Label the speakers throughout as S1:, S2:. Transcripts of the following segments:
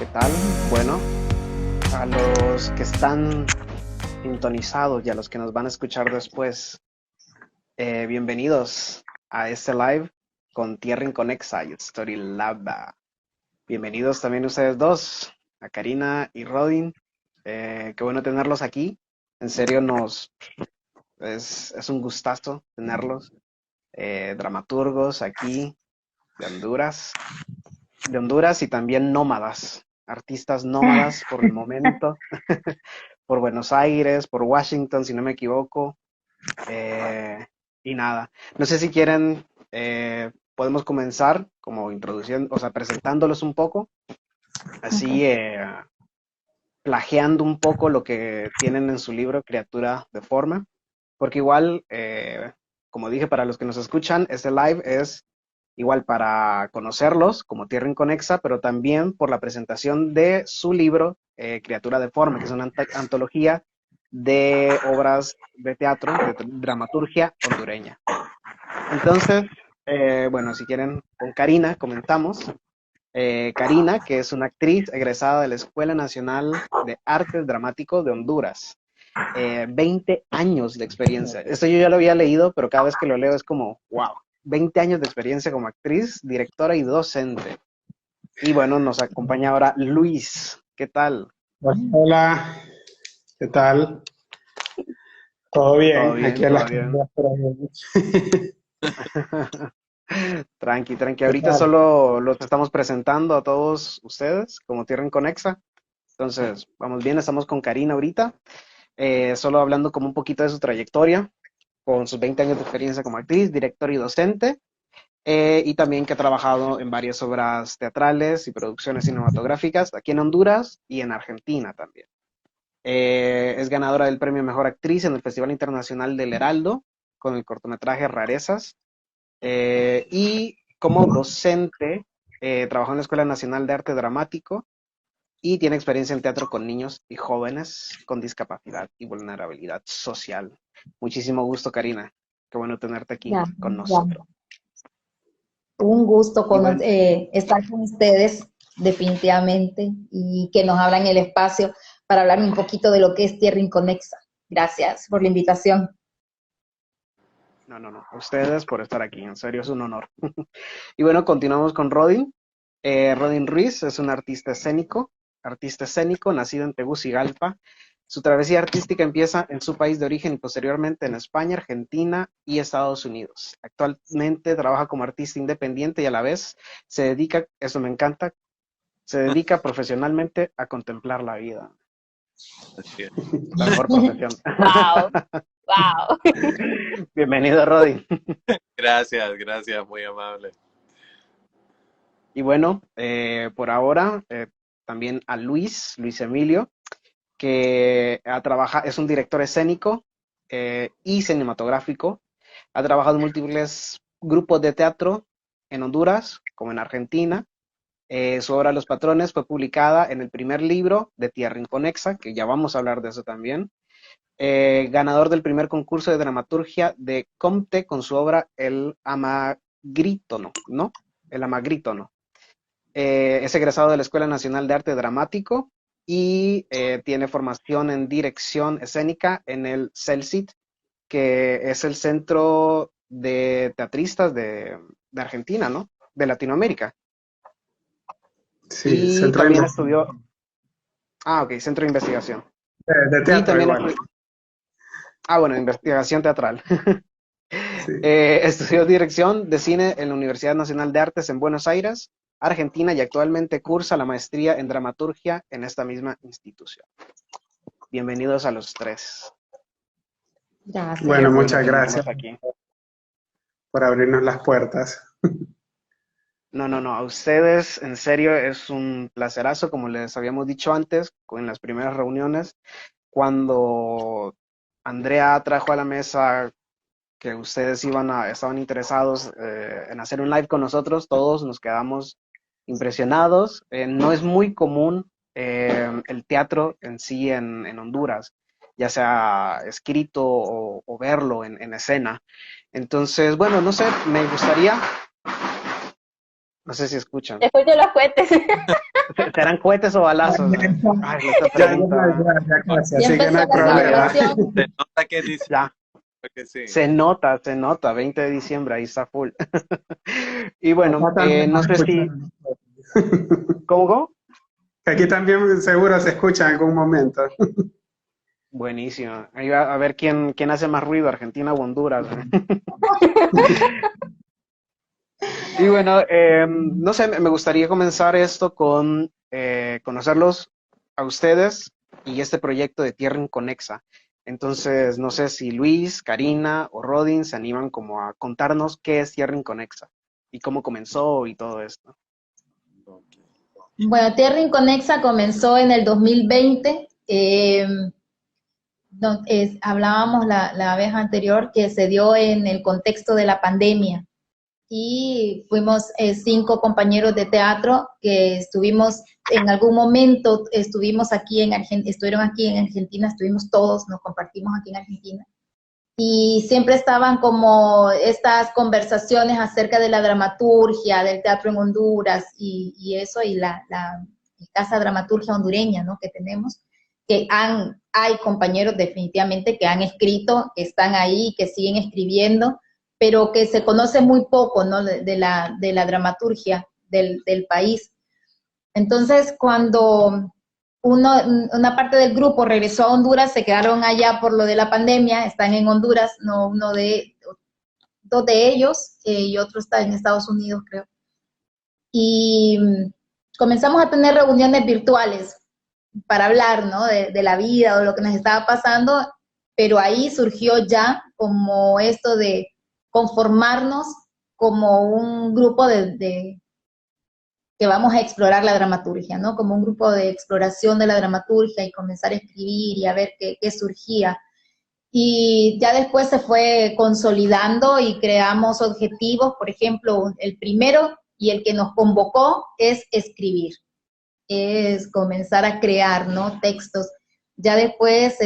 S1: ¿Qué tal? Bueno, a los que están sintonizados y a los que nos van a escuchar después, bienvenidos a este live con Tierra Inconexa y Story Lab. Bienvenidos también ustedes dos, a Karina y Rodin. Qué bueno tenerlos aquí. En serio, es un gustazo tenerlos. Dramaturgos aquí de Honduras. De Honduras y también nómadas, artistas nómadas por el momento, por Buenos Aires, por Washington, si no me equivoco, y nada. No sé si quieren, podemos comenzar como introduciendo, o sea, presentándolos un poco, así plagiando un poco lo que tienen en su libro Criatura de Forma, porque igual, como dije, para los que nos escuchan, este live es igual para conocerlos como Tierra Inconexa, pero también por la presentación de su libro Criatura Deforme, que es una antología de obras de teatro, de dramaturgia hondureña. Entonces, bueno, si quieren, con Karina comentamos. Karina, que es una actriz egresada de la Escuela Nacional de Artes Dramáticos de Honduras. 20 años de experiencia. Esto yo ya lo había leído, pero cada vez que lo leo es como, wow, 20 años de experiencia como actriz, directora y docente. Y bueno, nos acompaña ahora Luis. ¿Qué tal?
S2: Hola, ¿qué tal? ¿Todo
S1: Todo
S2: bien?
S1: bien,
S2: Aquí a
S1: todo
S2: las
S1: bien.
S2: cámaras por ahí.
S1: Tranqui, tranqui.
S2: ¿Qué
S1: Ahorita
S2: tal?
S1: solo los estamos presentando a todos ustedes como Tierra Inconexa. Entonces, vamos bien, estamos con Karina ahorita, solo hablando como un poquito de su trayectoria, con sus 20 años de experiencia como actriz, directora y docente. Y también que ha trabajado en varias obras teatrales y producciones cinematográficas aquí en Honduras y en Argentina también. Es ganadora del premio Mejor Actriz en el Festival Internacional del Heraldo con el cortometraje Rarezas. Y como docente, trabajó en la Escuela Nacional de Arte Dramático y tiene experiencia en teatro con niños y jóvenes con discapacidad y vulnerabilidad social. Muchísimo gusto, Karina. Qué bueno tenerte aquí
S3: Ya,
S1: con
S3: ya.
S1: nosotros.
S3: Un gusto
S1: Y bueno,
S3: estar con ustedes definitivamente y que nos abran el espacio para hablar un poquito de lo que es Tierra Inconexa. Gracias por la invitación.
S1: no, a ustedes por estar aquí, en serio es un honor. Y bueno, continuamos con Rodin. Rodin Ruiz es un artista escénico nacido en Tegucigalpa. Su travesía artística empieza en su país de origen y posteriormente en España, Argentina y Estados Unidos. Actualmente trabaja como artista independiente y a la vez se dedica, eso me encanta, se dedica profesionalmente a contemplar la vida.
S4: Así es.
S1: La mejor profesión.
S3: Wow, wow.
S1: Bienvenido, Rodin.
S4: Gracias, gracias, muy amable.
S1: Y bueno, por ahora también a Luis Emilio, que es un director escénico y cinematográfico. Ha trabajado en múltiples grupos de teatro en Honduras, como en Argentina. Su obra Los Patrones fue publicada en el primer libro de Tierra Inconexa, que ya vamos a hablar de eso también. Ganador del primer concurso de dramaturgia de Comte con su obra El Amagrítono, ¿no? El Amagrítono. Es egresado de la Escuela Nacional de Arte Dramático y tiene formación en dirección escénica en el CELCIT, que es el Centro de Teatristas de Argentina, ¿no? De Latinoamérica.
S2: Sí,
S1: Y
S2: centro de
S1: también
S2: investigación
S1: estudió, ok, Centro de Investigación.
S2: de
S1: Y
S2: teatro
S1: también
S2: igual.
S1: estudió, bueno, investigación teatral.
S2: Sí.
S1: Estudió dirección de cine en la Universidad Nacional de Artes en Buenos Aires, Argentina, y actualmente cursa la maestría en dramaturgia en esta misma institución. Bienvenidos a los tres. Qué
S3: Gracias.
S2: Bueno,
S1: bueno
S2: muchas gracias
S1: tenerlos aquí.
S2: por abrirnos las puertas.
S1: No, a ustedes en serio es un placerazo, como les habíamos dicho antes, en las primeras reuniones, cuando Andrea trajo a la mesa que ustedes estaban interesados en hacer un live con nosotros, todos nos quedamos impresionados. No es muy común el teatro en sí en Honduras, ya sea escrito o verlo en escena. Entonces, bueno, no sé, me gustaría No sé si escuchan.
S5: Escucho los cohetes.
S1: ¿Serán cohetes o balazos? Ay, esta
S2: Ya,
S1: pregunta.
S2: ya casi,
S3: Ya
S2: así que
S3: empezó
S2: no hay
S3: la
S2: problema.
S3: celebración.
S4: Se nota que dice
S1: Ya,
S4: que sí.
S1: se nota, 20 de diciembre, ahí está full. Y bueno,
S2: Acá también
S1: no
S2: nos
S1: sé si,
S2: escuchan.
S1: ¿cómo?
S2: Aquí también seguro se escucha en algún momento.
S1: Buenísimo. Ahí va a ver quién hace más ruido, Argentina o Honduras. Y bueno, no sé, me gustaría comenzar esto con conocerlos a ustedes y este proyecto de Tierra Inconexa. Entonces, no sé si Luis, Karina o Rodin se animan como a contarnos qué es Tierra Inconexa y cómo comenzó y todo esto.
S3: Bueno, Tierra Inconexa comenzó en el 2020. Hablábamos la vez anterior que se dio en el contexto de la pandemia. Y fuimos 5 compañeros de teatro que estuvimos, en algún momento estuvimos aquí en Argentina, estuvieron aquí en Argentina, estuvimos todos, nos compartimos aquí en Argentina. Y siempre estaban como estas conversaciones acerca de la dramaturgia, del teatro en Honduras y eso, y la Casa Dramaturgia Hondureña, ¿no?, que tenemos, hay compañeros definitivamente que han escrito, que están ahí, que siguen escribiendo, pero que se conoce muy poco, ¿no?, de la dramaturgia del país. Entonces, cuando una parte del grupo regresó a Honduras, se quedaron allá por lo de la pandemia, están en Honduras, no, dos de ellos, y otro está en Estados Unidos, creo. Y comenzamos a tener reuniones virtuales para hablar, ¿no?, de la vida o de lo que nos estaba pasando, pero ahí surgió ya como esto de conformarnos como un grupo que vamos a explorar la dramaturgia, ¿no?, como un grupo de exploración de la dramaturgia y comenzar a escribir y a ver qué surgía. Y ya después se fue consolidando y creamos objetivos. Por ejemplo, el primero y el que nos convocó es escribir, es comenzar a crear, ¿no?, textos. Ya después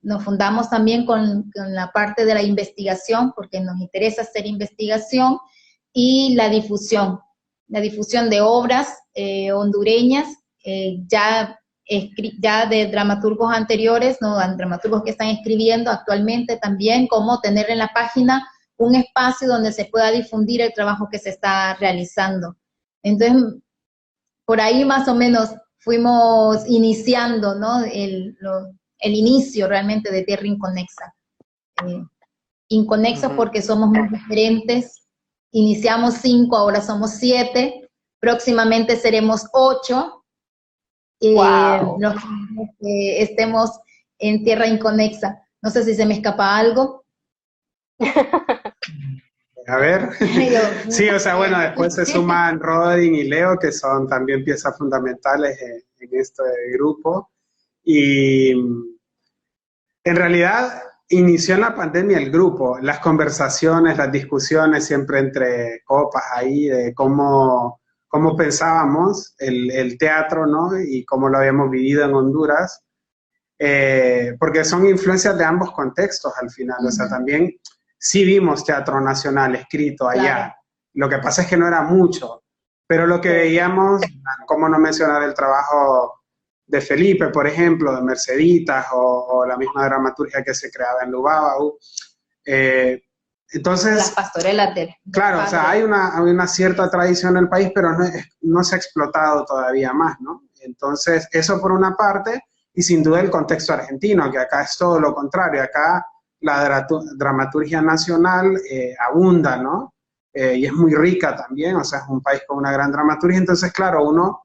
S3: nos fundamos también con la parte de la investigación, porque nos interesa hacer investigación, y la difusión de obras hondureñas, ya de dramaturgos anteriores, ¿no?, dramaturgos que están escribiendo actualmente también, como tener en la página un espacio donde se pueda difundir el trabajo que se está realizando. Entonces, por ahí más o menos fuimos iniciando, ¿no?, el inicio realmente de Tierra Inconexa. Inconexos porque somos muy diferentes. Iniciamos 5, ahora somos 7, próximamente seremos 8.
S5: Wow.
S3: Los que estemos en Tierra Inconexa. No sé si se me escapa algo.
S2: A ver. Sí, o sea, bueno, después se suman Rodin y Leo, que son también piezas fundamentales en este grupo. Y en realidad inició en la pandemia el grupo, las conversaciones, las discusiones siempre entre copas ahí de cómo pensábamos el teatro, ¿no?, y cómo lo habíamos vivido en Honduras, porque son influencias de ambos contextos al final. O sea, también sí vimos teatro nacional escrito allá.
S3: Claro.
S2: Lo que pasa es que no era mucho, pero lo que veíamos, cómo no mencionar el trabajo de Felipe, por ejemplo, de Merceditas, o la misma dramaturgia que se creaba en Lubabau. Entonces,
S3: las pastorelas
S2: claro, o sea, hay una cierta tradición en el país, pero no se ha explotado todavía más, ¿no? Entonces, eso por una parte, y sin duda el contexto argentino, que acá es todo lo contrario. Acá la dramaturgia nacional abunda, ¿no? Y es muy rica también, o sea, es un país con una gran dramaturgia. Entonces, claro, uno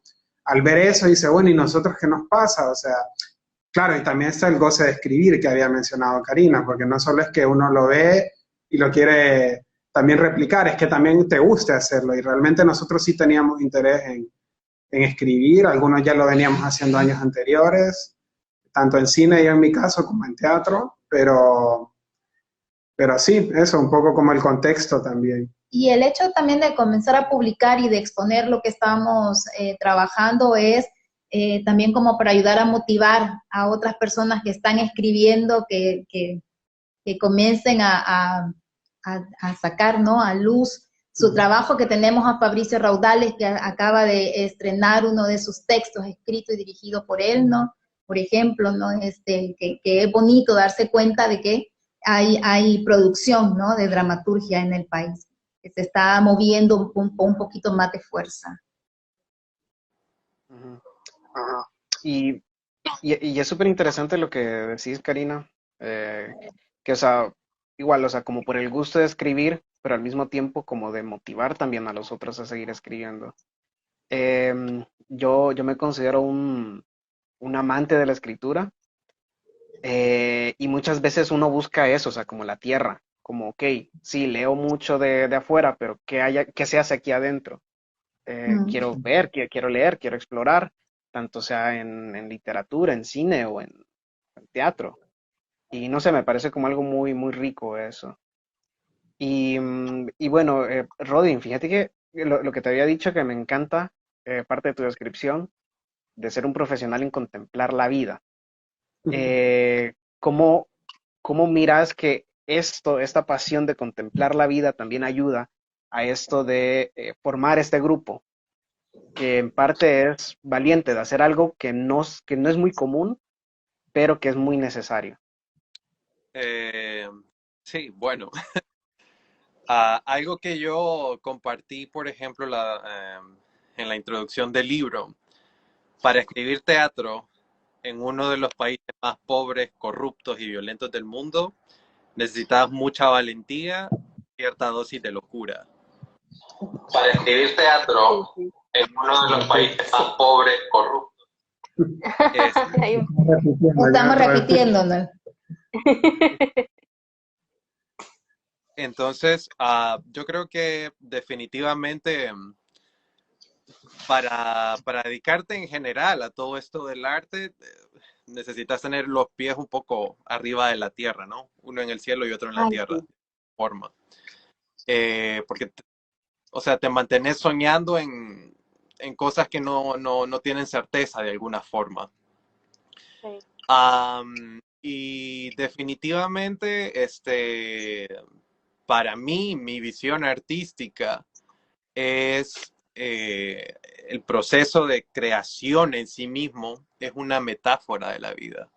S2: al ver eso dice, bueno, ¿y nosotros qué nos pasa? O sea, claro, y también está el goce de escribir que había mencionado Karina, porque no solo es que uno lo ve y lo quiere también replicar, es que también te guste hacerlo, y realmente nosotros sí teníamos interés en escribir, algunos ya lo veníamos haciendo años anteriores, tanto en cine, yo en mi caso, como en teatro, pero sí, eso, un poco como el contexto también.
S3: Y el hecho también de comenzar a publicar y de exponer lo que estamos trabajando es también como para ayudar a motivar a otras personas que están escribiendo, que comiencen a sacar, ¿no?, a luz su trabajo, que tenemos a Fabricio Raudales, que acaba de estrenar uno de sus textos escrito y dirigido por él, ¿no? Por ejemplo, ¿no? Que es bonito darse cuenta de que hay producción, ¿no? De dramaturgia en el país, que se está moviendo un poquito más de fuerza.
S1: Ujú. Y, y es súper interesante lo que decís, Karina, que, o sea, igual, o sea, como por el gusto de escribir, pero al mismo tiempo como de motivar también a los otros a seguir escribiendo. Yo me considero un amante de la escritura, y muchas veces uno busca eso, o sea, como la tierra, como, ok, sí, leo mucho de afuera, pero ¿qué se hace aquí adentro? Quiero ver, quiero leer, quiero explorar, tanto sea en literatura, en cine o en teatro. Y no sé, me parece como algo muy, muy rico eso. Y bueno, Rodin, fíjate que lo que te había dicho que me encanta, parte de tu descripción, de ser un profesional en contemplar la vida. ¿Cómo, cómo miras que esta pasión de contemplar la vida también ayuda a esto de formar este grupo, que en parte es valiente de hacer algo que no es muy común, pero que es muy necesario?
S4: Eh, sí, bueno, algo que yo compartí, por ejemplo, en la introducción del libro, para escribir teatro en uno de los países más pobres, corruptos y violentos del mundo, necesitabas mucha valentía, cierta dosis de locura. Para escribir
S5: Sí,
S4: teatro
S5: sí.
S4: en uno de los
S2: Repito.
S4: países más pobres, corruptos. Es,
S3: Estamos repitiendo, ¿no?
S4: entonces, yo creo que definitivamente para dedicarte en general a todo esto del arte, necesitas tener los pies un poco arriba de la tierra, ¿no? Uno en el cielo y otro en la
S5: Ay,
S4: tierra,
S5: sí.
S4: de forma. Porque, o sea, te mantienes soñando en cosas que no tienen certeza de alguna forma.
S5: Sí.
S4: Y definitivamente, para mí, mi visión artística es el proceso de creación en sí mismo, es una metáfora de la vida.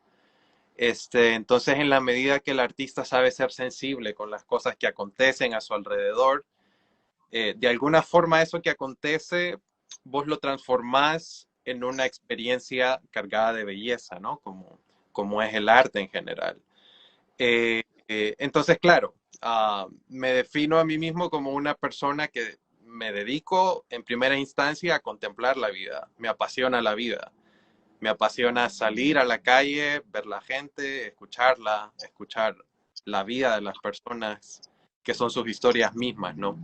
S4: Entonces, en la medida que el artista sabe ser sensible con las cosas que acontecen a su alrededor, de alguna forma eso que acontece, vos lo transformás en una experiencia cargada de belleza, ¿no? Como es el arte en general. Entonces, claro, me defino a mí mismo como una persona que me dedico en primera instancia a contemplar la vida. Me apasiona la vida. Me apasiona salir a la calle, ver la gente, escucharla, escuchar la vida de las personas que son sus historias mismas, ¿no?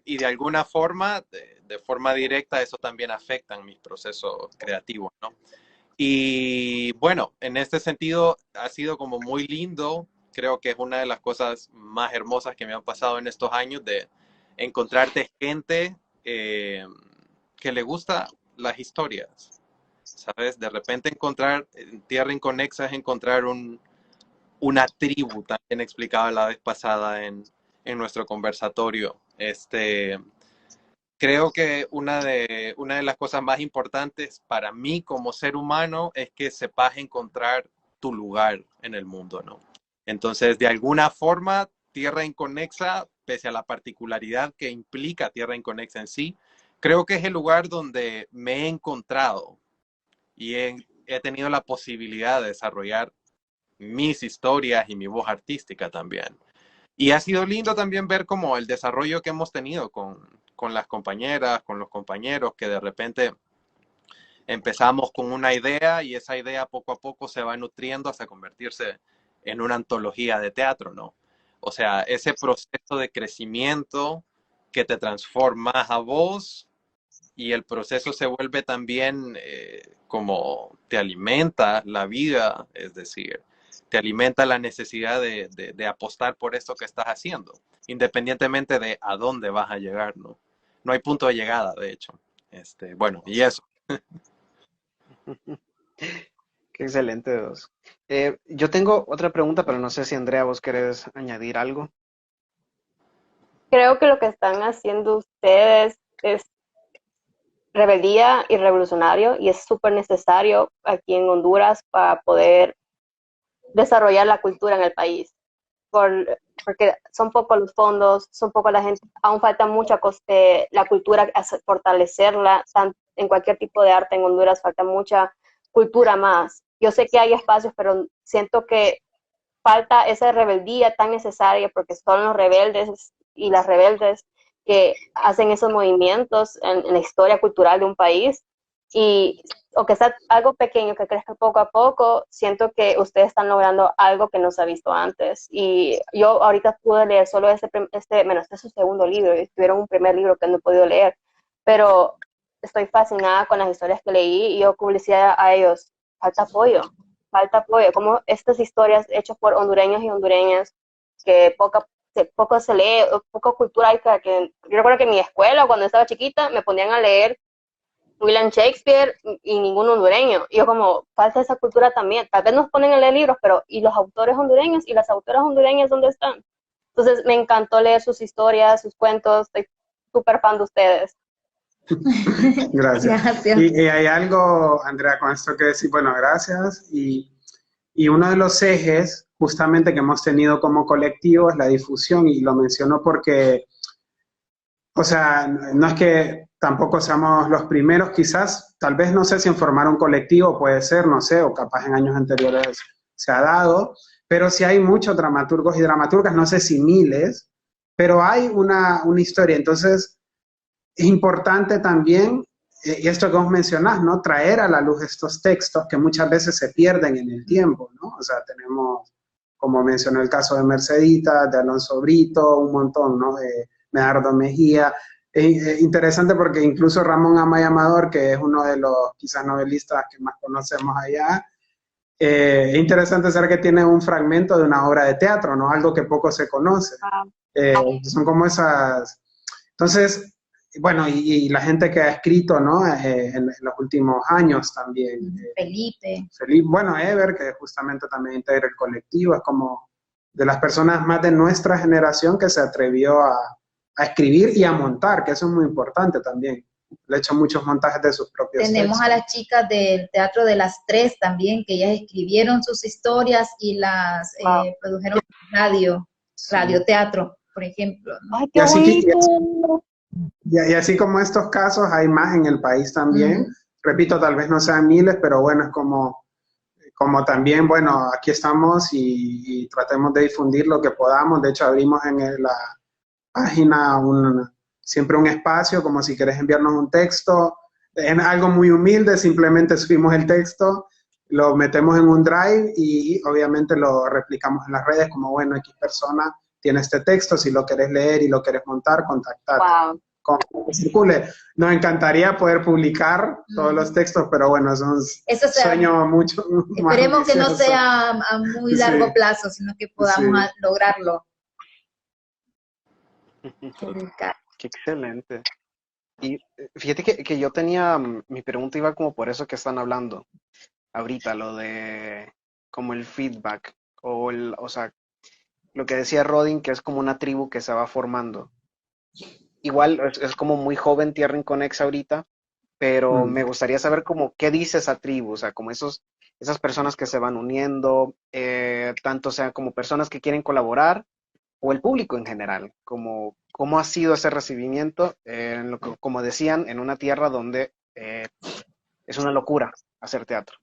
S4: Y de alguna forma, de forma directa, eso también afecta en mis procesos creativos, ¿no? Y bueno, en este sentido ha sido como muy lindo, creo que es una de las cosas más hermosas que me han pasado en estos años de encontrarte gente que le gusta las historias, ¿sabes? De repente encontrar en Tierra Inconexa es encontrar una tribu, también explicaba la vez pasada en nuestro conversatorio. Creo que una de las cosas más importantes para mí como ser humano es que sepas encontrar tu lugar en el mundo, ¿no? Entonces, de alguna forma, Tierra Inconexa, pese a la particularidad que implica Tierra Inconexa en sí, creo que es el lugar donde me he encontrado y he tenido la posibilidad de desarrollar mis historias y mi voz artística también. Y ha sido lindo también ver como el desarrollo que hemos tenido con las compañeras, con los compañeros, que de repente empezamos con una idea y esa idea poco a poco se va nutriendo hasta convertirse en una antología de teatro, ¿no? O sea, ese proceso de crecimiento que te transforma a vos y el proceso se vuelve también como te alimenta la vida, es decir, te alimenta la necesidad de apostar por esto que estás haciendo, independientemente de a dónde vas a llegar, ¿no? No hay punto de llegada, de hecho. Bueno, y eso.
S1: Qué excelente, dos. Yo tengo otra pregunta, pero no sé si Andrea, vos querés añadir algo.
S5: Creo que lo que están haciendo ustedes es rebeldía y revolucionario y es súper necesario aquí en Honduras para poder desarrollar la cultura en el país. Porque son pocos los fondos, son poco la gente, aún falta mucha la cultura, fortalecerla, en cualquier tipo de arte en Honduras falta mucha cultura más. Yo sé que hay espacios, pero siento que falta esa rebeldía tan necesaria porque son los rebeldes y las rebeldes que hacen esos movimientos en la historia cultural de un país y aunque sea algo pequeño que crezca poco a poco, siento que ustedes están logrando algo que no se ha visto antes. Y yo ahorita pude leer solo bueno, este es su segundo libro, y tuvieron un primer libro que no he podido leer, pero estoy fascinada con las historias que leí y yo publicidad a ellos. Falta apoyo, como estas historias hechas por hondureños y hondureñas que poco se lee, poco cultura hay que yo recuerdo que en mi escuela cuando estaba chiquita me ponían a leer William Shakespeare y ningún hondureño. Y yo como, falta esa cultura también. Tal vez nos ponen a leer libros, pero ¿y los autores hondureños y las autoras hondureñas dónde están? Entonces me encantó leer sus historias, sus cuentos. Estoy súper fan de ustedes.
S2: Gracias.
S3: Gracias.
S2: Y hay algo, Andrea, con esto que decir, bueno, gracias. Y uno de los ejes justamente que hemos tenido como colectivo es la difusión y lo menciono porque, o sea, no es que tampoco seamos los primeros, quizás, tal vez no sé si en formar un colectivo puede ser, no sé, o capaz en años anteriores se ha dado, pero sí hay muchos dramaturgos y dramaturgas, no sé si miles, pero hay una historia. Entonces, es importante también, y esto que vos mencionás, ¿no? Traer a la luz estos textos que muchas veces se pierden en el tiempo, ¿no? O sea, tenemos, como mencionó el caso de Mercedita, de Alonso Brito, un montón, ¿no? De Medardo Mejía. Interesante porque incluso Ramón Amaya Amador, que es uno de los quizás novelistas que más conocemos allá, es interesante saber que tiene un fragmento de una obra de teatro, ¿no? Algo que poco se conoce. Son como esas... Entonces, bueno, y la gente que ha escrito, ¿no? En los últimos años también.
S3: Felipe.
S2: Felipe, bueno, Ever, que justamente también integra el colectivo, es como de las personas más de nuestra generación que se atrevió a escribir y a montar, que eso es muy importante también. Le he hecho muchos montajes de sus propios
S3: Tenemos a
S2: textos.
S3: las chicas del Teatro de las Tres también, que ellas escribieron sus historias y las produjeron en radioteatro, por ejemplo, ¿no?
S5: ¡Ay,
S2: Y
S5: qué
S2: así,
S5: bonito!
S2: y así como estos casos, hay más en el país también. Repito, tal vez no sean miles, pero bueno, es como también, bueno, aquí estamos y tratemos de difundir lo que podamos. De hecho, abrimos en la página siempre un espacio, como si querés enviarnos un texto, en algo muy humilde, simplemente subimos el texto, lo metemos en un drive y obviamente lo replicamos en las redes como, bueno, X persona tiene este texto, si lo querés leer y lo querés montar, contactate.
S5: Wow.
S2: Con que circule. Nos encantaría poder publicar todos los textos, pero bueno, es un sueño mucho más
S3: esperemos que no
S2: ambicioso.
S3: sea a muy largo plazo, sino que podamos lograrlo.
S1: Qué excelente. Y fíjate que yo tenía, mi pregunta iba como por eso que están hablando ahorita, lo de como el feedback, o sea, lo que decía Rodin, que es como una tribu que se va formando. Igual es como muy joven Tierra Inconexa ahorita, pero me gustaría saber como qué dice esa tribu, o sea, como esas personas que se van uniendo, tanto sea como personas que quieren colaborar o el público en general, como cómo ha sido ese recibimiento, como decían, en una tierra donde es una locura hacer teatro.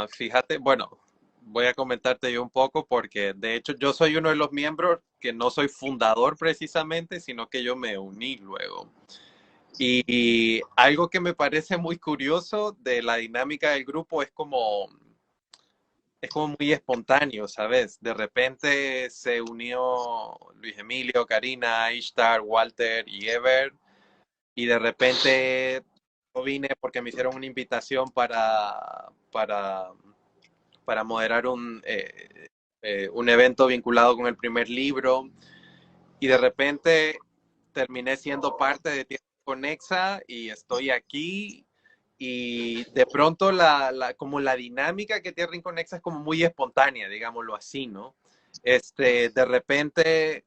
S4: Fíjate, bueno, voy a comentarte yo un poco porque de hecho yo soy uno de los miembros que no soy fundador precisamente, sino que yo me uní luego. Y algo que me parece muy curioso de la dinámica del grupo es como muy espontáneo, ¿sabes? De repente se unió Luis Emilio, Karina, Ishtar, Walter y Ever, y de repente yo vine porque me hicieron una invitación para moderar un evento vinculado con el primer libro, y de repente terminé siendo parte de Tierra Conexa y estoy aquí. Y de pronto como la dinámica que Tierra Inconexa es como muy espontánea, digámoslo así, ¿no? De repente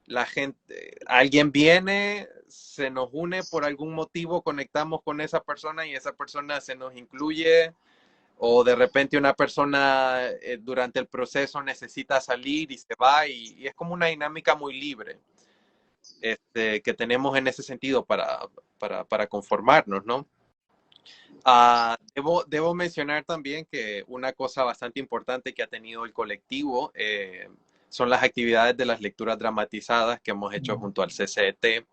S4: la gente, alguien viene, se nos une por algún motivo, conectamos con esa persona y esa persona se nos incluye, o de repente una persona durante el proceso necesita salir y se va, y es como una dinámica muy libre que tenemos en ese sentido para conformarnos, ¿no? Debo mencionar también que una cosa bastante importante que ha tenido el colectivo son las actividades de las lecturas dramatizadas que hemos hecho junto al CCET.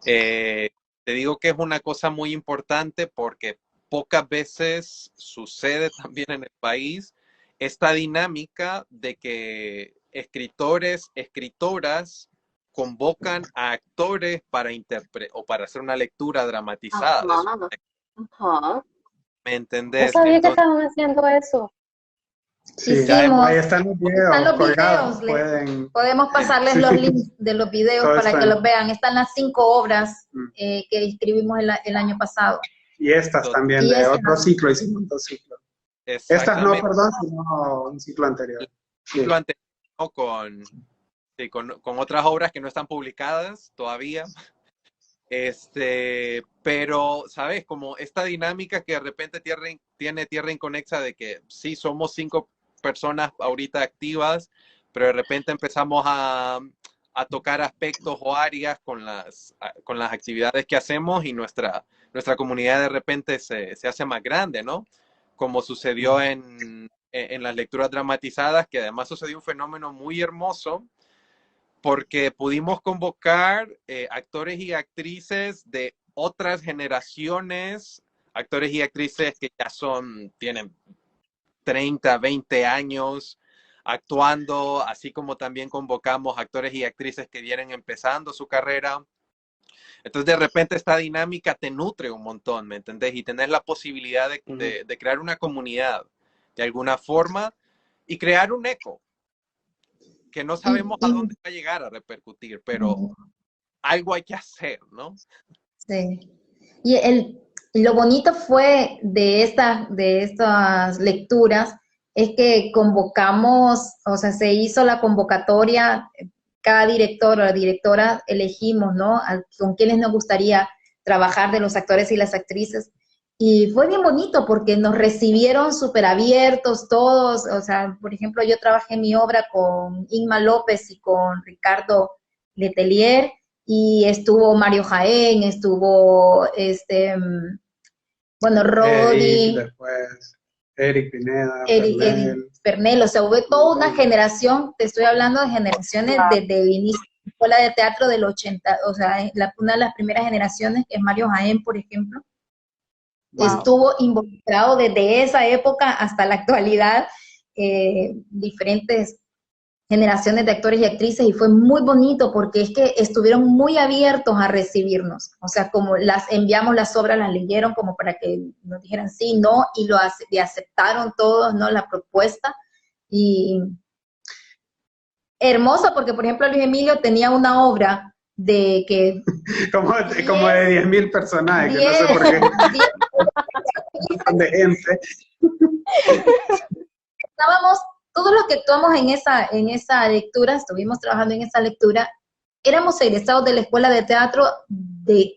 S4: Te digo que es una cosa muy importante porque pocas veces sucede también en el país esta dinámica de que escritores, escritoras convocan a actores para o para hacer una lectura dramatizada.
S5: Ajá.
S4: ¿Me
S5: No
S4: entendés?
S5: sabía que
S4: Entonces,
S5: estaban haciendo eso.
S2: Sí,
S3: Hicimos,
S2: ahí están los videos
S3: están los
S2: colgados,
S3: videos, podemos pasarles
S2: sí,
S3: los links de los videos
S2: todo
S3: para
S2: está
S3: que los vean. Están las 5 obras
S2: Mm.
S3: que escribimos el año pasado.
S2: Y estas también,
S3: Y
S2: de
S3: estas.
S2: otro ciclo, hicimos 2 ciclos. Estas no, perdón, sino un ciclo anterior.
S4: El ciclo anterior con otras obras que no están publicadas todavía. Pero, ¿sabes? Como esta dinámica que de repente tiene Tierra Inconexa de que sí, somos 5 personas ahorita activas, pero de repente empezamos a tocar aspectos o áreas con las actividades que hacemos y nuestra comunidad de repente se hace más grande, ¿no? Como sucedió en las lecturas dramatizadas, que además sucedió un fenómeno muy hermoso, porque pudimos convocar actores y actrices de otras generaciones, actores y actrices que ya tienen 30, 20 años actuando, así como también convocamos actores y actrices que vienen empezando su carrera. Entonces, de repente, esta dinámica te nutre un montón, ¿me entendés? Y tenés la posibilidad de crear una comunidad de alguna forma y crear un eco que no sabemos a dónde va a llegar a repercutir, pero algo hay que hacer, ¿no?
S3: Sí. Y lo bonito fue de estas lecturas es que convocamos, o sea, se hizo la convocatoria, cada director o directora elegimos, ¿no? Con quienes nos gustaría trabajar de los actores y las actrices. Y fue bien bonito porque nos recibieron súper abiertos todos. O sea, por ejemplo, yo trabajé mi obra con Inma López y con Ricardo Letelier, y estuvo Mario Jaén, estuvo Rodi,
S2: después Eric Pineda,
S3: Eric Pernell, o sea, hubo toda una generación, te estoy hablando de generaciones desde el inicio de la escuela de teatro del 80, o sea, una de las primeras generaciones, que es Mario Jaén, por ejemplo, estuvo involucrado desde esa época hasta la actualidad, diferentes generaciones de actores y actrices, y fue muy bonito porque es que estuvieron muy abiertos a recibirnos, o sea, como las enviamos las obras, las leyeron como para que nos dijeran sí, no, y aceptaron todos, ¿no? La propuesta, y hermoso porque, por ejemplo, Luis Emilio tenía una obra de que...
S2: como de 10,000 personajes, que no sé por qué. De gente.
S3: Estábamos, todos los que actuamos en esa lectura, estuvimos trabajando en esa lectura, éramos egresados de la escuela de teatro del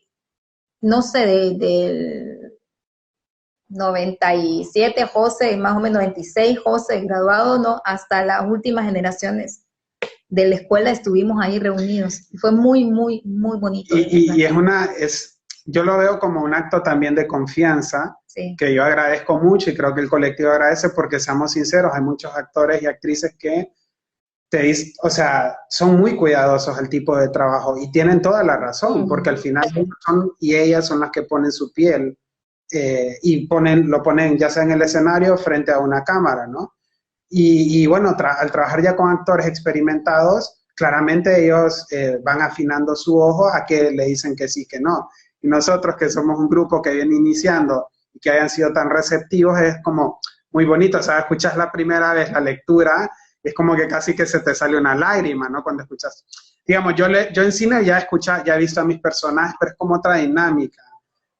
S3: 97, José, más o menos 96, José, graduado, ¿no? Hasta las últimas generaciones de la escuela estuvimos ahí reunidos. Fue muy, muy, muy bonito.
S2: Y yo lo veo como un acto también de confianza, sí, que yo agradezco mucho y creo que el colectivo agradece, porque seamos sinceros, hay muchos actores y actrices que o sea, son muy cuidadosos al tipo de trabajo y tienen toda la razón, porque al final ellas son las que ponen su piel y lo ponen ya sea en el escenario frente a una cámara, ¿no? Y bueno, al trabajar ya con actores experimentados, claramente ellos van afinando su ojo a que le dicen que sí, que no. Y nosotros, que somos un grupo que viene iniciando y que hayan sido tan receptivos, es como muy bonito. O sea, escuchas la primera vez la lectura, es como que casi que se te sale una lágrima, ¿no? Cuando escuchas. Digamos, yo en cine ya he visto a mis personajes, pero es como otra dinámica.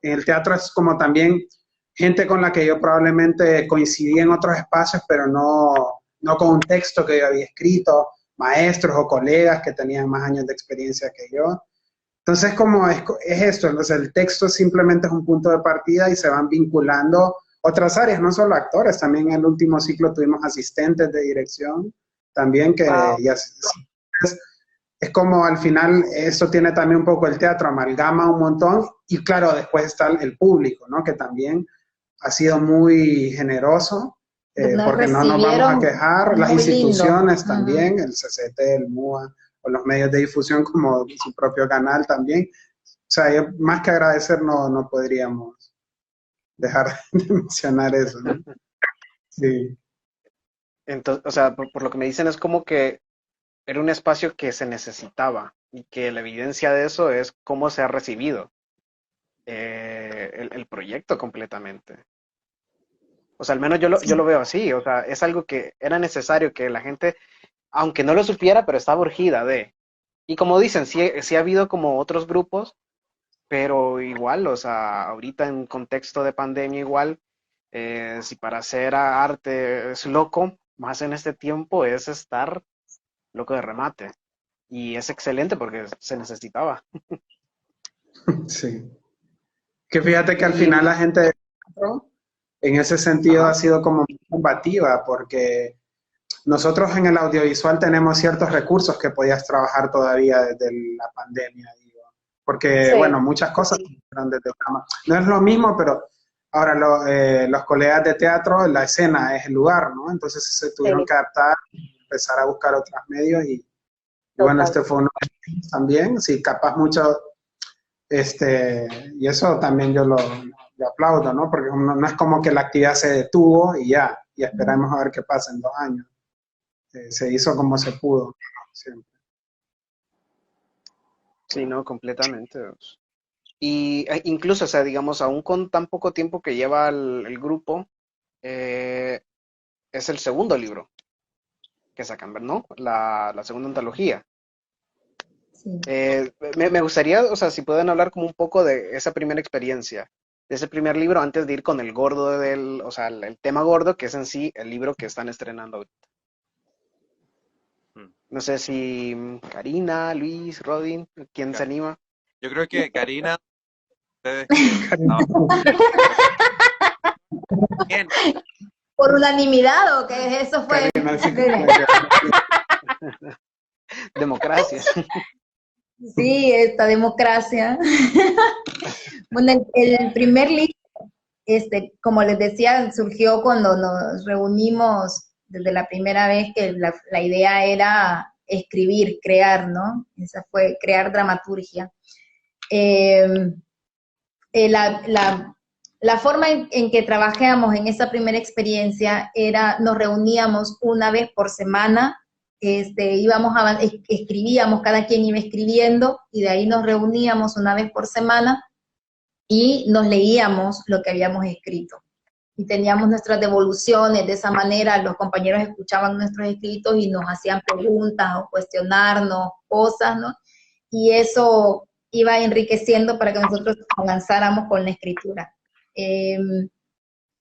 S2: En el teatro es como también gente con la que yo probablemente coincidí en otros espacios, pero no no con un texto que yo había escrito, maestros o colegas que tenían más años de experiencia que yo. Entonces, como es esto, entonces el texto simplemente es un punto de partida y se van vinculando otras áreas, no solo actores, también en el último ciclo tuvimos asistentes de dirección, también que
S5: Wow.
S2: ya es como al final eso tiene también un poco el teatro, amalgama un montón y claro, después está el público, ¿no? Que también ha sido muy generoso,
S3: Nos
S2: porque no nos vamos a
S3: recibieron
S2: quejar, las
S3: muy lindo.
S2: instituciones
S3: Ujú.
S2: también, el CCT, el MUA, o los medios de difusión como su propio canal también. O sea, más que agradecer no podríamos dejar de mencionar eso, ¿no? Sí.
S1: Entonces, o sea, por lo que me dicen es como que era un espacio que se necesitaba y que la evidencia de eso es cómo se ha recibido el proyecto completamente. O sea, al menos yo lo veo así, o sea, es algo que era necesario que la gente, aunque no lo supiera, pero estaba urgida de. Y como dicen, sí ha habido como otros grupos, pero igual, o sea, ahorita en contexto de pandemia igual, si para hacer arte es loco, más en este tiempo es estar loco de remate. Y es excelente porque se necesitaba.
S2: Sí. Que fíjate que al
S1: Y,
S2: final la gente en ese sentido ha
S1: ajá,
S2: sido como muy combativa, porque nosotros en el audiovisual tenemos ciertos recursos que podías trabajar todavía desde la pandemia, digo. Porque,
S5: Sí,
S2: bueno, muchas cosas fueron desde cama. No es lo mismo, pero ahora los colegas de teatro, la escena es el lugar, ¿no? Entonces se tuvieron
S5: sí,
S2: que adaptar, empezar a buscar otros medios y bueno,
S5: total.
S2: este fue uno de ellos también. Sí, capaz mucho, y eso también yo lo aplaudo, ¿no? Porque no es como que la actividad se detuvo y ya, y esperamos a ver qué pasa en 2 años. Se hizo como se pudo, siempre.
S1: sí, no, completamente. Y incluso, o sea, digamos, aún con tan poco tiempo que lleva el grupo, eh, es el segundo libro que sacan, ¿no? La segunda antología.
S3: Sí.
S1: Me gustaría, o sea, si pueden hablar como un poco de esa primera experiencia, de ese primer libro, antes de ir con el gordo o sea, el tema gordo, que es en sí el libro que están estrenando ahorita.
S4: Mm.
S1: No sé si Karina, Luis, Rodin, ¿quién se anima?
S4: Yo creo que Karina, ustedes que bien,
S3: ¿Por unanimidad o qué? Eso fue.
S2: Karina, sí,
S1: Democracia.
S3: Sí, esta democracia. Bueno, el primer libro, como les decía, surgió cuando nos reunimos desde la primera vez que la idea era escribir, crear, ¿no? Esa fue crear dramaturgia. Eh, la forma en que trabajamos en esa primera experiencia era, nos reuníamos una vez por semana, escribíamos, cada quien iba escribiendo y de ahí nos reuníamos una vez por semana y nos leíamos lo que habíamos escrito. Y teníamos nuestras devoluciones, de esa manera los compañeros escuchaban nuestros escritos y nos hacían preguntas o cuestionarnos cosas, ¿no? Y eso iba enriqueciendo para que nosotros avanzáramos con la escritura.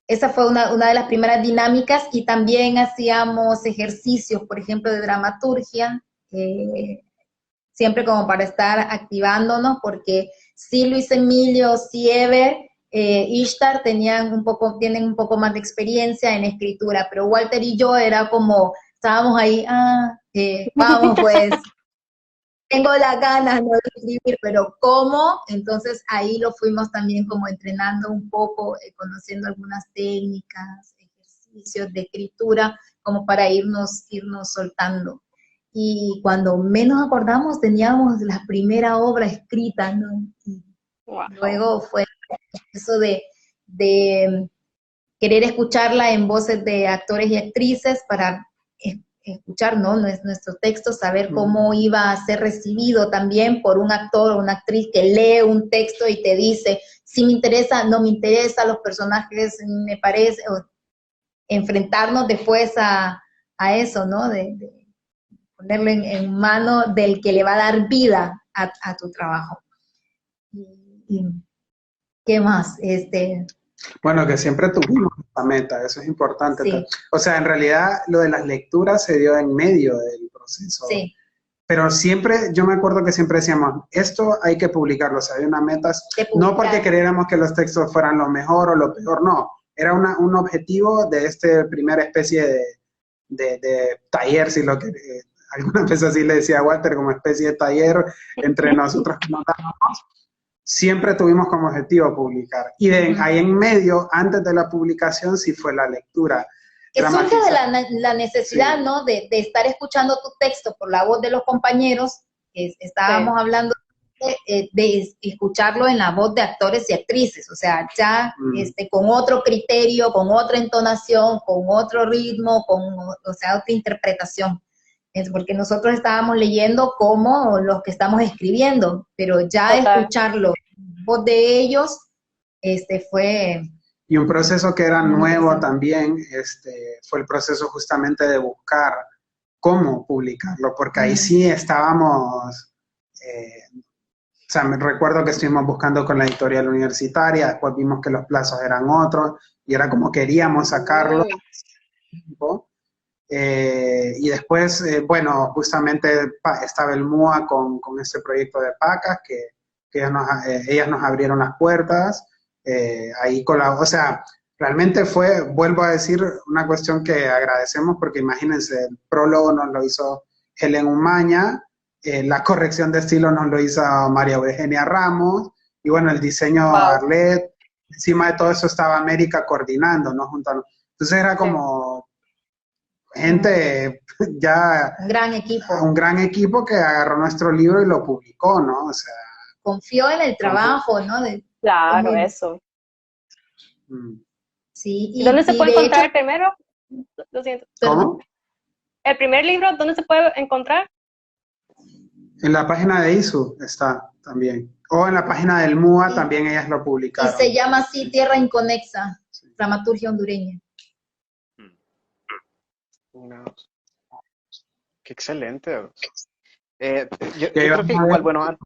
S3: Esa fue una de las primeras dinámicas y también hacíamos ejercicios, por ejemplo, de dramaturgia, siempre como para estar activándonos, porque sí Luis Emilio, sí Ever, Ishtar tienen un poco más de experiencia en escritura, pero Walter y yo era como, estábamos ahí, vamos pues, tengo las ganas, ¿no?, de escribir, pero ¿cómo? Entonces ahí lo fuimos también como entrenando un poco, conociendo algunas técnicas, ejercicios de escritura, como para irnos soltando. Y cuando menos acordamos teníamos la primera obra escrita, ¿no? Y
S5: Wow.
S3: luego fue eso de querer escucharla en voces de actores y actrices para escuchar, ¿no?, nuestro texto, saber cómo iba a ser recibido también por un actor o una actriz que lee un texto y te dice, si me interesa, no me interesa, los personajes me parece, o enfrentarnos después a eso, ¿no?, de ponerlo en mano del que le va a dar vida a tu trabajo. ¿Y qué más?
S2: Bueno, que siempre tuvimos esta meta, eso es importante.
S3: Sí,
S2: O sea, en realidad lo de las lecturas se dio en medio del proceso,
S3: sí,
S2: pero siempre, yo me acuerdo que siempre decíamos, esto hay que publicarlo, o sea, hay una meta,
S3: de
S2: no porque
S3: publicar.
S2: queríamos que los textos fueran lo mejor o lo peor, no, era un objetivo de esta primera especie de taller, si lo que alguna vez así le decía a Walter, como especie de taller entre nosotros que nos dábamos, siempre tuvimos como objetivo publicar. Y de ahí en medio, antes de la publicación, sí fue la lectura.
S3: Que surge de
S2: Dramatiza.
S3: la necesidad,
S2: Sí.
S3: ¿no? De estar escuchando tu texto por la voz de los compañeros, que estábamos
S5: Sí,
S3: hablando de escucharlo en la voz de actores y actrices, o sea, ya
S2: Mm.
S3: con otro criterio, con otra entonación, con otro ritmo, o sea, otra interpretación. Es porque nosotros estábamos leyendo como los que estamos escribiendo, pero ya
S5: total.
S3: escucharlo en voz de ellos, fue
S2: Y un proceso que era
S3: muy
S2: nuevo
S3: interesante.
S2: también, fue el proceso justamente de buscar cómo publicarlo, porque ahí
S3: Ujú.
S2: sí estábamos, o sea, me recuerdo que estuvimos buscando con la editorial universitaria, después vimos que los plazos eran otros, y era como queríamos sacarlo,
S5: Mm,
S2: y después, bueno, justamente estaba el MUA con este proyecto de PACAS, que ellas nos abrieron las puertas, ahí con o sea, realmente fue, vuelvo a decir, una cuestión que agradecemos, porque imagínense, el prólogo nos lo hizo Helen Umaña, la corrección de estilo nos lo hizo María Eugenia Ramos, y bueno, el diseño
S5: wow,
S2: Arlet, encima de todo eso estaba América coordinando, ¿no? Entonces era
S5: sí,
S2: como
S3: Mm,
S2: gente ya,
S3: un gran equipo.
S2: un gran equipo que agarró nuestro libro y lo publicó, ¿no? O sea,
S3: Confió en el
S2: confi-
S3: trabajo, ¿no? Es
S5: claro,
S3: muy,
S5: eso.
S2: mm.
S3: sí,
S5: ¿Y dónde se
S3: y
S5: puede
S3: de hecho,
S5: encontrar el primero? Lo siento.
S3: perdón,
S2: ¿Cómo?
S5: ¿El primer libro dónde se puede encontrar?
S2: En la página de ISU está también. O en la página del MUA
S3: y,
S2: también ellas lo
S3: y se
S2: publicaron.
S3: llama así Tierra Inconexa, dramaturgia hondureña.
S1: No, qué excelente.
S2: Que ahí
S1: Yo
S2: van
S1: creo que
S2: a
S1: igual,
S2: ver,
S1: bueno,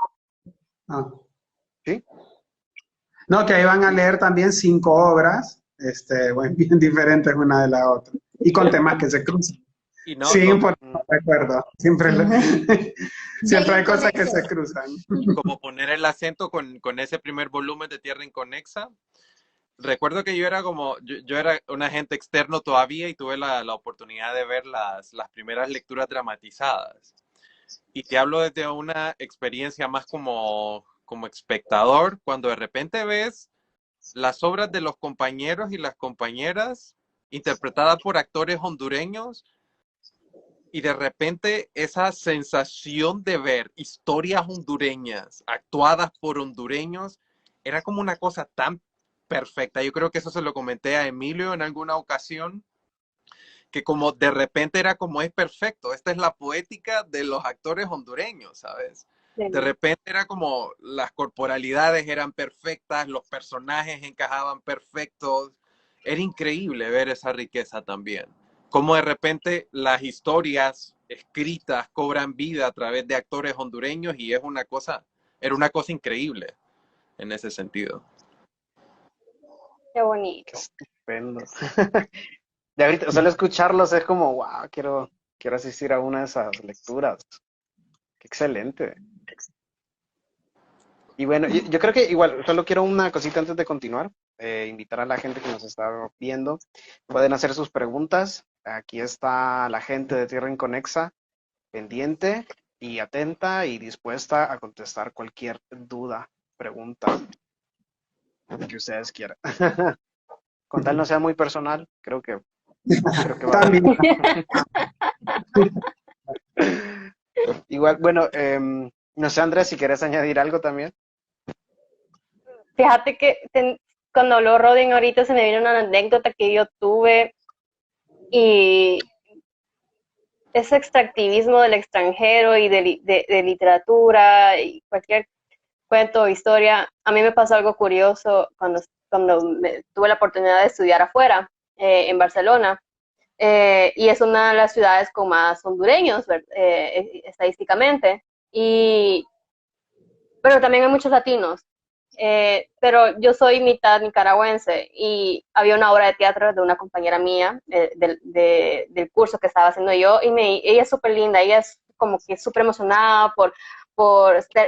S2: ah,
S1: sí,
S2: no, que ahí van a leer también 5 obras, bueno, bien diferentes una de la otra. Y con temas que se cruzan.
S4: Y no,
S2: Sí, por
S1: mm,
S2: recuerdo. Siempre,
S3: Sí. Bien
S2: siempre hay cosas que se
S3: inconexos.
S2: cruzan.
S4: como poner el acento con ese primer volumen de Tierra Inconexa. Recuerdo que yo era yo era un agente externo todavía y tuve la oportunidad de ver las primeras lecturas dramatizadas. Y te hablo desde una experiencia más como espectador, cuando de repente ves las obras de los compañeros y las compañeras interpretadas por actores hondureños y de repente esa sensación de ver historias hondureñas actuadas por hondureños era como una cosa tan perfecta. Yo creo que eso se lo comenté a Emilio en alguna ocasión, que como de repente era como es perfecto, esta es la poética de los actores hondureños, ¿sabes? De
S5: Sí.
S4: repente era como las corporalidades eran perfectas, los personajes encajaban perfectos, era increíble ver esa riqueza también. Como de repente las historias escritas cobran vida a través de actores hondureños y era una cosa increíble en ese sentido.
S5: Qué
S1: qué
S5: bonito.
S1: estupendo. De ahorita, solo escucharlos es como, wow, quiero asistir a una de esas lecturas. Qué excelente. Y bueno, yo creo que igual, solo quiero una cosita antes de continuar. Invitar a la gente que nos está viendo. Pueden hacer sus preguntas. Aquí está la gente de Tierra Inconexa, pendiente y atenta y dispuesta a contestar cualquier duda, pregunta que ustedes quieran. Con tal no sea muy personal, creo que va bien.
S2: También.
S1: Igual, bueno, no sé, Andrés, si quieres añadir algo también.
S5: Fíjate que cuando habló Rodin ahorita se me vino una anécdota que yo tuve y ese extractivismo del extranjero y de literatura y cualquier cuento o historia, a mí me pasó algo curioso cuando tuve la oportunidad de estudiar afuera, en Barcelona, y es una de las ciudades con más hondureños, estadísticamente, pero también hay muchos latinos. pero yo soy mitad nicaragüense y había una obra de teatro de una compañera mía del curso que estaba haciendo yo y ella es súper linda, ella es como que súper emocionada por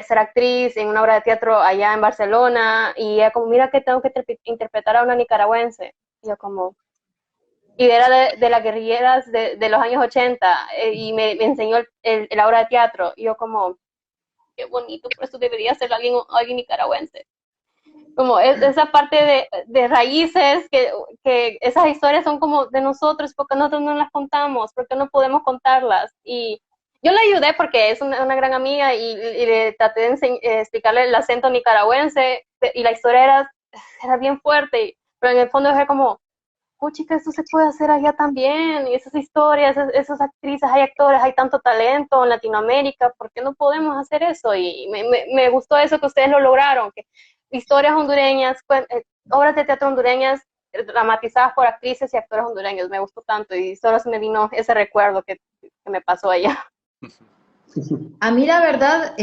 S5: ser actriz en una obra de teatro allá en Barcelona y ella como, mira que tengo que interpretar a una nicaragüense. Y yo como, y era de las guerrilleras de los años 80 y me enseñó la obra de teatro y yo como, qué bonito, por eso debería ser alguien nicaragüense. Como esa parte de raíces, que esas historias son como de nosotros, porque nosotros no las contamos, porque no podemos contarlas. Y yo le ayudé porque es una gran amiga y le traté de explicarle el acento nicaragüense y la historia era bien fuerte, pero en el fondo era como, oh chica, eso se puede hacer allá también, y esas historias, esas actrices, hay actores, hay tanto talento en Latinoamérica, ¿por qué no podemos hacer eso? Y me gustó eso que ustedes lo lograron, que historias hondureñas, obras de teatro hondureñas dramatizadas por actrices y actores hondureños, me gustó tanto y solo se me vino ese recuerdo que me pasó allá.
S3: A mí la verdad,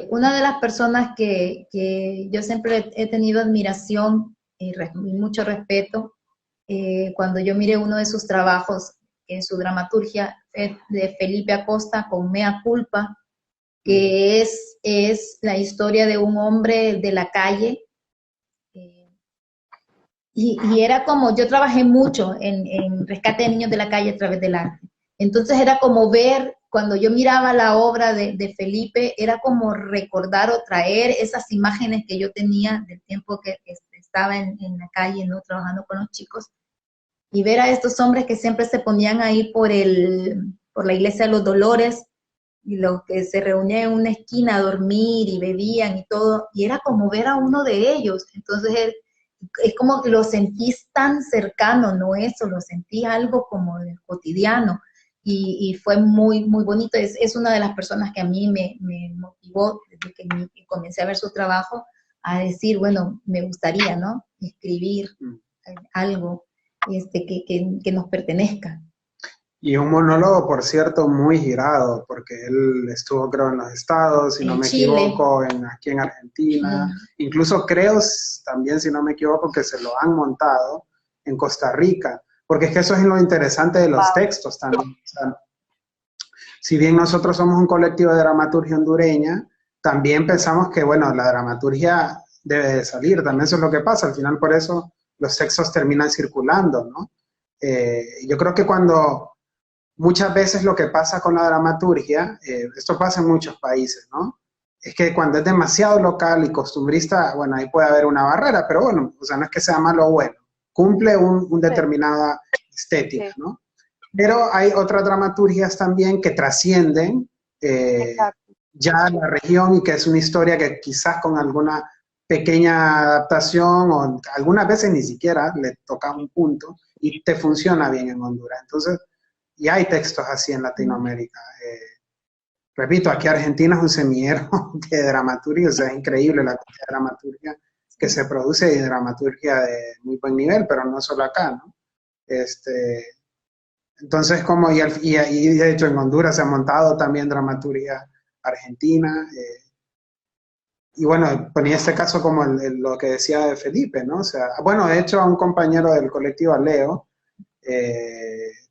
S3: una de las personas que yo siempre he tenido admiración y mucho respeto, cuando yo miré uno de sus trabajos en su dramaturgia de Felipe Acosta con Mea Culpa, que es la historia de un hombre de la calle. Y era como, yo trabajé mucho en rescate de niños de la calle a través del arte. Entonces era como ver, cuando yo miraba la obra de Felipe, era como recordar o traer esas imágenes que yo tenía del tiempo que estaba en la calle, ¿no? Trabajando con los chicos, y ver a estos hombres que siempre se ponían ahí por la iglesia de los Dolores, y los que se reunían en una esquina a dormir y bebían y todo, y era como ver a uno de ellos. Entonces es como que lo sentís tan cercano, ¿no? Eso, lo sentí algo como del cotidiano, y fue muy, muy bonito. Es una de las personas que a mí me motivó desde que comencé a ver su trabajo, a decir, bueno, me gustaría, ¿no? Escribir algo que nos pertenezca.
S2: Y un monólogo, por cierto, muy girado, porque él estuvo, creo, en los Estados, si no me equivoco, aquí en Argentina. Incluso creo también, si no me equivoco, que se lo han montado en Costa Rica, porque es que eso es lo interesante de los textos también. O sea, si bien nosotros somos un colectivo de dramaturgia hondureña, también pensamos que, bueno, la dramaturgia debe de salir, también eso es lo que pasa, al final por eso los textos terminan circulando, ¿no? Yo creo que cuando muchas veces lo que pasa con la dramaturgia, esto pasa en muchos países, ¿no? Es que cuando es demasiado local y costumbrista, bueno, ahí puede haber una barrera, pero bueno, o sea, no es que sea malo o bueno, cumple un determinada estética, ¿no? Pero hay otras dramaturgias también que trascienden ya la región y que es una historia que quizás con alguna pequeña adaptación o algunas veces ni siquiera le toca un punto y te funciona bien en Honduras. Entonces, y hay textos así en Latinoamérica. Repito, aquí Argentina es un semillero de dramaturgia, o sea, es increíble la cantidad de dramaturgia que se produce y dramaturgia de muy buen nivel, pero no solo acá, ¿no? Entonces, como, y de hecho en Honduras se ha montado también dramaturgia argentina, y bueno, ponía este caso como lo que decía de Felipe, ¿no? O sea, bueno, de hecho a un compañero del colectivo, Leo,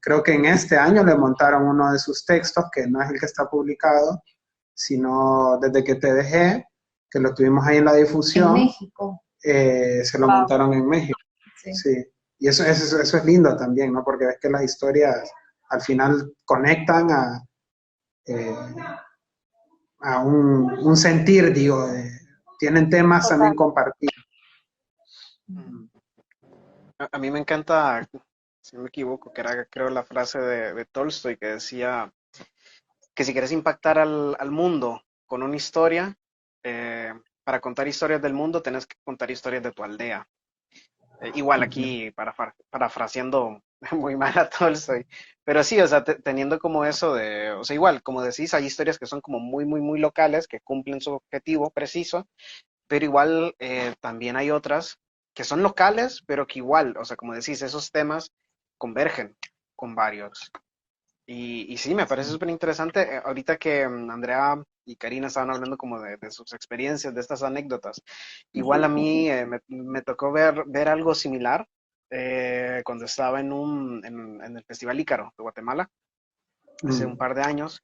S2: creo que en este año le montaron uno de sus textos, que no es el que está publicado, sino Desde que te dejé, que lo tuvimos ahí en la difusión.
S3: En México.
S2: Se lo montaron en México. Sí. Sí. Y eso es lindo también, ¿no? Porque ves que las historias al final conectan a un sentir, digo, tienen temas también compartidos.
S1: A mí me encanta, si no me equivoco, que era creo la frase de Tolstoy que decía que si quieres impactar al mundo con una historia, para contar historias del mundo tenés que contar historias de tu aldea. Igual aquí, parafraseando muy mal a Tolstoy, pero sí, o sea, teniendo como eso de, o sea, igual, como decís, hay historias que son como muy, muy, muy locales, que cumplen su objetivo preciso, pero igual también hay otras que son locales, pero que igual, o sea, como decís, esos temas convergen con varios. Y sí, me parece súper interesante. Ahorita que Andrea y Karina estaban hablando como de sus experiencias, de estas anécdotas. Igual a mí me tocó ver algo similar cuando estaba en el Festival Ícaro de Guatemala, hace un
S2: Mm.
S1: par de años.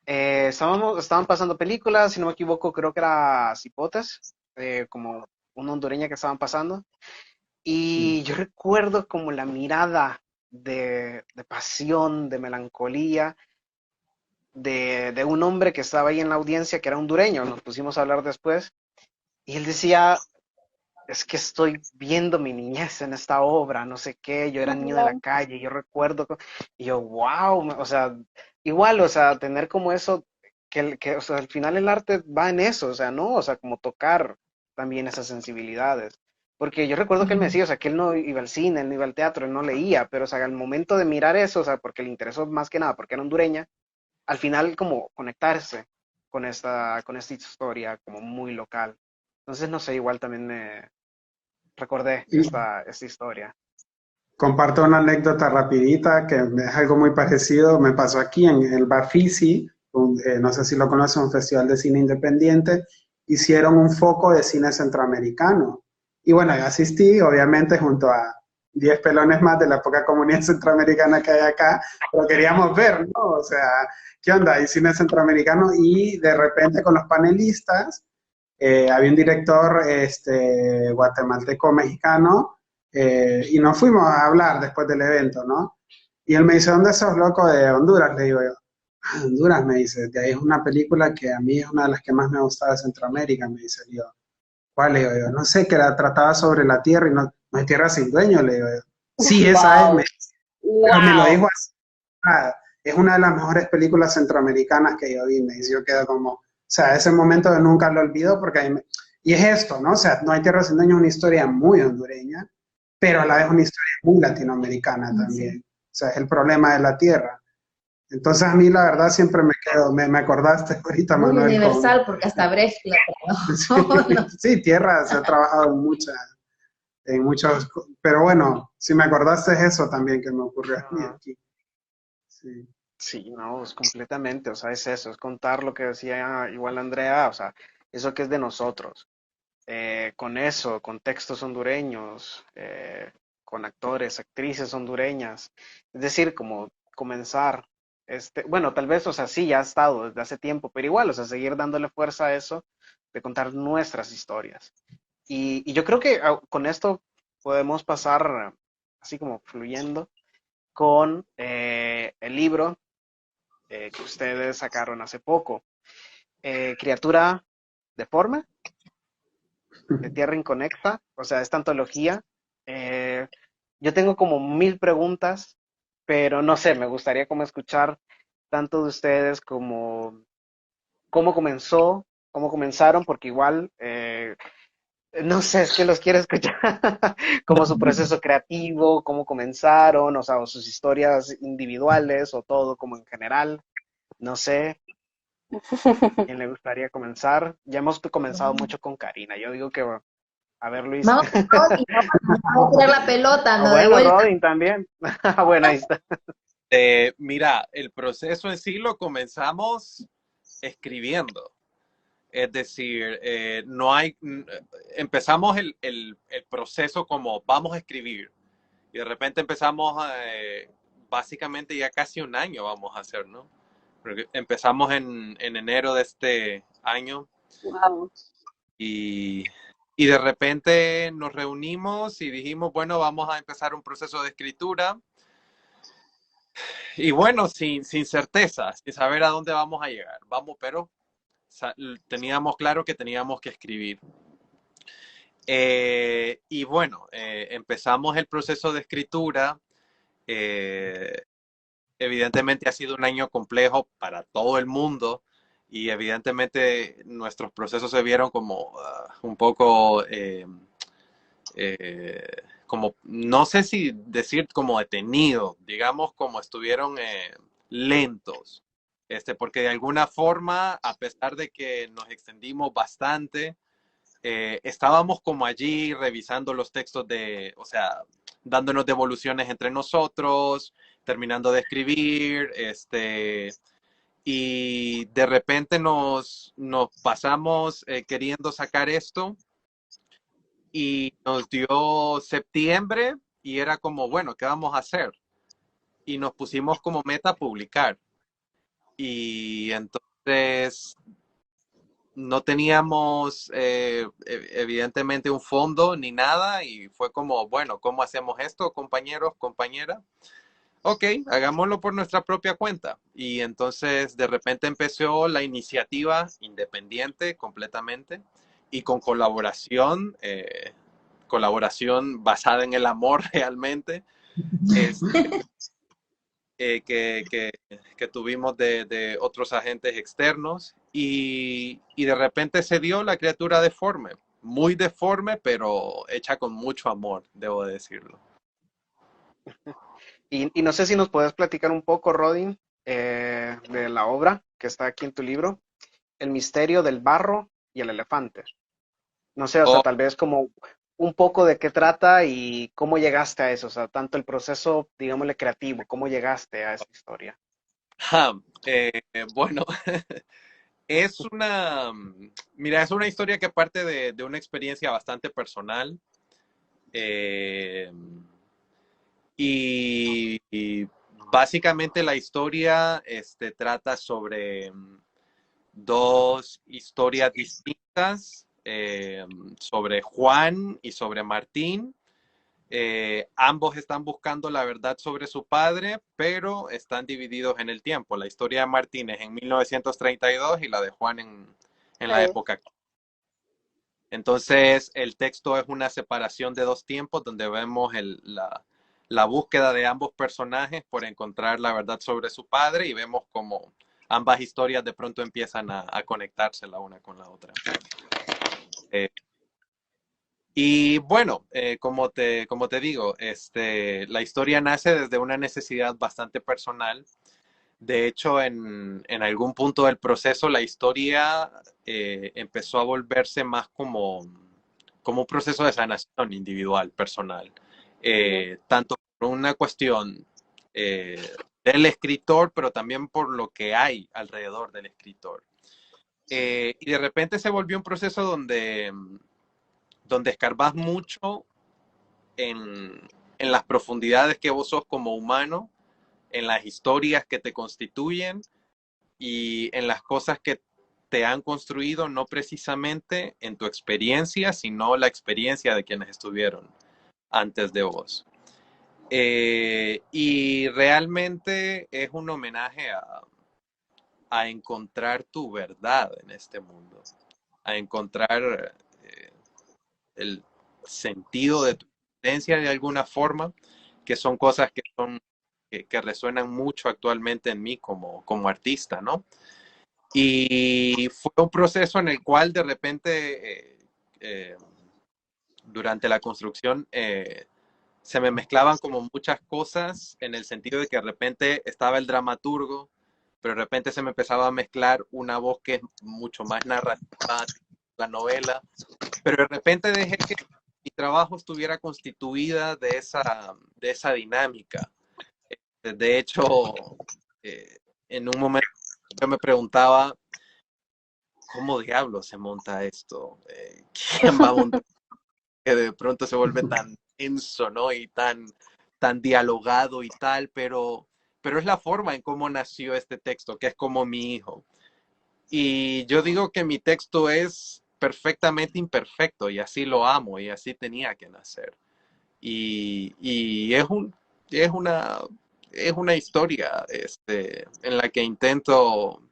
S1: Estaban pasando películas, si no me equivoco, creo que era Cipotes, como una hondureña que estaban pasando.
S2: Mm.
S1: Y yo recuerdo como la mirada de pasión, de melancolía, de un hombre que estaba ahí en la audiencia, que era hondureño, nos pusimos a hablar después, y él decía, es que estoy viendo mi niñez en esta obra, no sé qué, yo era niño de la
S5: Wow.
S1: calle, yo recuerdo, y yo, wow, o sea, igual, o sea, tener como eso, o sea, al final el arte va en eso, o sea, ¿no? O sea, como tocar también esas sensibilidades. Porque yo recuerdo que él me decía, o sea, que él no iba al cine, él no iba al teatro, él no leía, pero, o sea, al momento de mirar eso, o sea, porque le interesó más que nada, porque era hondureña, al final como conectarse con esta historia como muy local. Entonces, no sé, igual también me recordé
S2: Y
S1: esta historia.
S2: comparto una anécdota rapidita que es algo muy parecido. Me pasó aquí en el Bafisi, no sé si lo conocen, un festival de cine independiente. Hicieron un foco de cine centroamericano. Y bueno, yo asistí, obviamente, junto a 10 pelones más de la poca comunidad centroamericana que hay acá, pero queríamos ver, ¿no? O sea, ¿qué onda? Hay cine centroamericano y de repente con los panelistas, había un director guatemalteco-mexicano y nos fuimos a hablar después del evento, ¿no? Y él me dice, ¿dónde sos, loco? De Honduras, le digo yo. Ah, Honduras, me dice, de ahí es una película que a mí es una de las que más me ha gustado de Centroamérica, me dice yo. ¿Cuál? Le digo yo, no sé, que la trataba sobre la tierra y no, no hay tierra sin dueño, le digo yo. Sí, esa es,
S5: Wow.
S2: pero me lo
S5: Wow.
S2: dijo así. Ah, es una de las mejores películas centroamericanas que yo vi, me dice, yo quedo como, o sea, ese momento de nunca lo olvido porque y es esto, ¿no? O sea, No hay tierra sin dueño es una historia muy hondureña, pero a la vez una historia muy latinoamericana
S3: Sí.
S2: también. O sea, es el problema de la tierra. Entonces a mí la verdad siempre me quedo, me acordaste ahorita,
S3: Muy
S2: Manuel, con...
S3: universal porque hasta Brecht la
S2: Sí,
S3: creó, ¿no?
S2: sí, tierra se ha trabajado en muchos, pero bueno, si me acordaste es eso también que me ocurrió a mí
S1: Ajá.
S2: aquí. Sí.
S1: Sí, no, es completamente, o sea, es eso, es contar lo que decía igual Andrea, o sea, eso que es de nosotros. Con eso, con textos hondureños, con actores, actrices hondureñas, es decir, como comenzar, bueno, tal vez, o sea, sí, ya ha estado desde hace tiempo, pero igual, o sea, seguir dándole fuerza a eso, de contar nuestras historias. Y yo creo que con esto podemos pasar así como fluyendo con el libro que ustedes sacaron hace poco, Criatura Deforme, de Tierra Inconecta, o sea, esta antología. Eh, yo tengo como mil preguntas, pero no sé, me gustaría como escuchar tanto de ustedes como cómo comenzó, cómo comenzaron, porque igual, no sé, es que los quiero escuchar, como su proceso creativo, cómo comenzaron, o sea, o sus historias individuales, o todo como en general, no sé, ¿quién le gustaría comenzar? Ya hemos comenzado mucho con Karina, yo digo que, a ver, Luis.
S3: Vamos con Rodri, ¿no? Vamos a tirar la pelota,
S1: O
S3: ¿no? De
S1: bueno,
S3: vuelta.
S1: Rodin también. Bueno, ahí está.
S4: Mira, el proceso en sí lo comenzamos escribiendo. Es decir, no hay, empezamos el proceso como vamos a escribir y de repente empezamos, básicamente ya casi un año vamos a hacer, ¿no? Porque empezamos en enero de este año
S5: Wow.
S4: y, y de repente nos reunimos y dijimos, bueno, vamos a empezar un proceso de escritura. Y bueno, sin certeza, sin saber a dónde vamos a llegar. Vamos, pero teníamos claro que teníamos que escribir. Y bueno, empezamos el proceso de escritura. Eh, Evidentemente ha sido un año complejo para todo el mundo y evidentemente nuestros procesos se vieron como un poco, como, no sé si decir como detenidos, digamos como estuvieron lentos, porque de alguna forma, a pesar de que nos extendimos bastante, estábamos como allí revisando los textos o sea, dándonos devoluciones entre nosotros, terminando de escribir, y de repente nos pasamos queriendo sacar esto y nos dio septiembre y era como, bueno, ¿qué vamos a hacer? Y nos pusimos como meta publicar. Y entonces no teníamos evidentemente un fondo ni nada y fue como, bueno, ¿cómo hacemos esto, compañeros, compañeras? Ok, hagámoslo por nuestra propia cuenta. Y entonces de repente empezó la iniciativa independiente completamente y con colaboración basada en el amor realmente, este, que tuvimos de otros agentes externos y de repente se dio la criatura deforme, muy deforme, pero hecha con mucho amor, debo decirlo.
S1: Y no sé si nos puedes platicar un poco, Rodin, de la obra que está aquí en tu libro, El misterio del barro y el elefante. No sé, o sea,
S4: Oh,
S1: tal vez como un poco de qué trata y cómo llegaste a eso, o sea, tanto el proceso, digámosle, creativo, cómo llegaste a esa historia.
S4: ja, bueno, es mira, es una historia que parte de una experiencia bastante personal. eh, y básicamente la historia trata sobre dos historias distintas, sobre Juan y sobre Martín. Ambos están buscando la verdad sobre su padre, pero están divididos en el tiempo. La historia de Martín es en 1932 y la de Juan en la
S5: Sí.
S4: época actual. Entonces, el texto es una separación de dos tiempos donde vemos la búsqueda de ambos personajes por encontrar la verdad sobre su padre y vemos cómo ambas historias de pronto empiezan a conectarse la una con la otra. Eh, y bueno, como te digo, la historia nace desde una necesidad bastante personal. De hecho, en algún punto del proceso, la historia empezó a volverse más como un proceso de sanación individual, personal.
S5: Ujú.
S4: Tanto por una cuestión del escritor, pero también por lo que hay alrededor del escritor. Y de repente se volvió un proceso donde escarbas mucho en las profundidades que vos sos como humano, en las historias que te constituyen y en las cosas que te han construido, no precisamente en tu experiencia, sino la experiencia de quienes estuvieron antes de vos. Y realmente es un homenaje a encontrar tu verdad en este mundo, a encontrar el sentido de tu existencia de alguna forma, que son cosas que resuenan mucho actualmente en mí como artista, ¿no? Y fue un proceso en el cual de repente, durante la construcción, se me mezclaban como muchas cosas en el sentido de que de repente estaba el dramaturgo, pero de repente se me empezaba a mezclar una voz que es mucho más narrativa, la novela, pero de repente dejé que mi trabajo estuviera constituida de esa dinámica. De hecho, en un momento yo me preguntaba, ¿cómo diablos se monta esto? ¿Quién va a montar? Que de pronto se vuelve tan denso, ¿no? Y tan dialogado y tal, pero es la forma en cómo nació este texto, que es como mi hijo. Y yo digo que mi texto es perfectamente imperfecto y así lo amo y así tenía que nacer. Y es una, es una historia en la que intento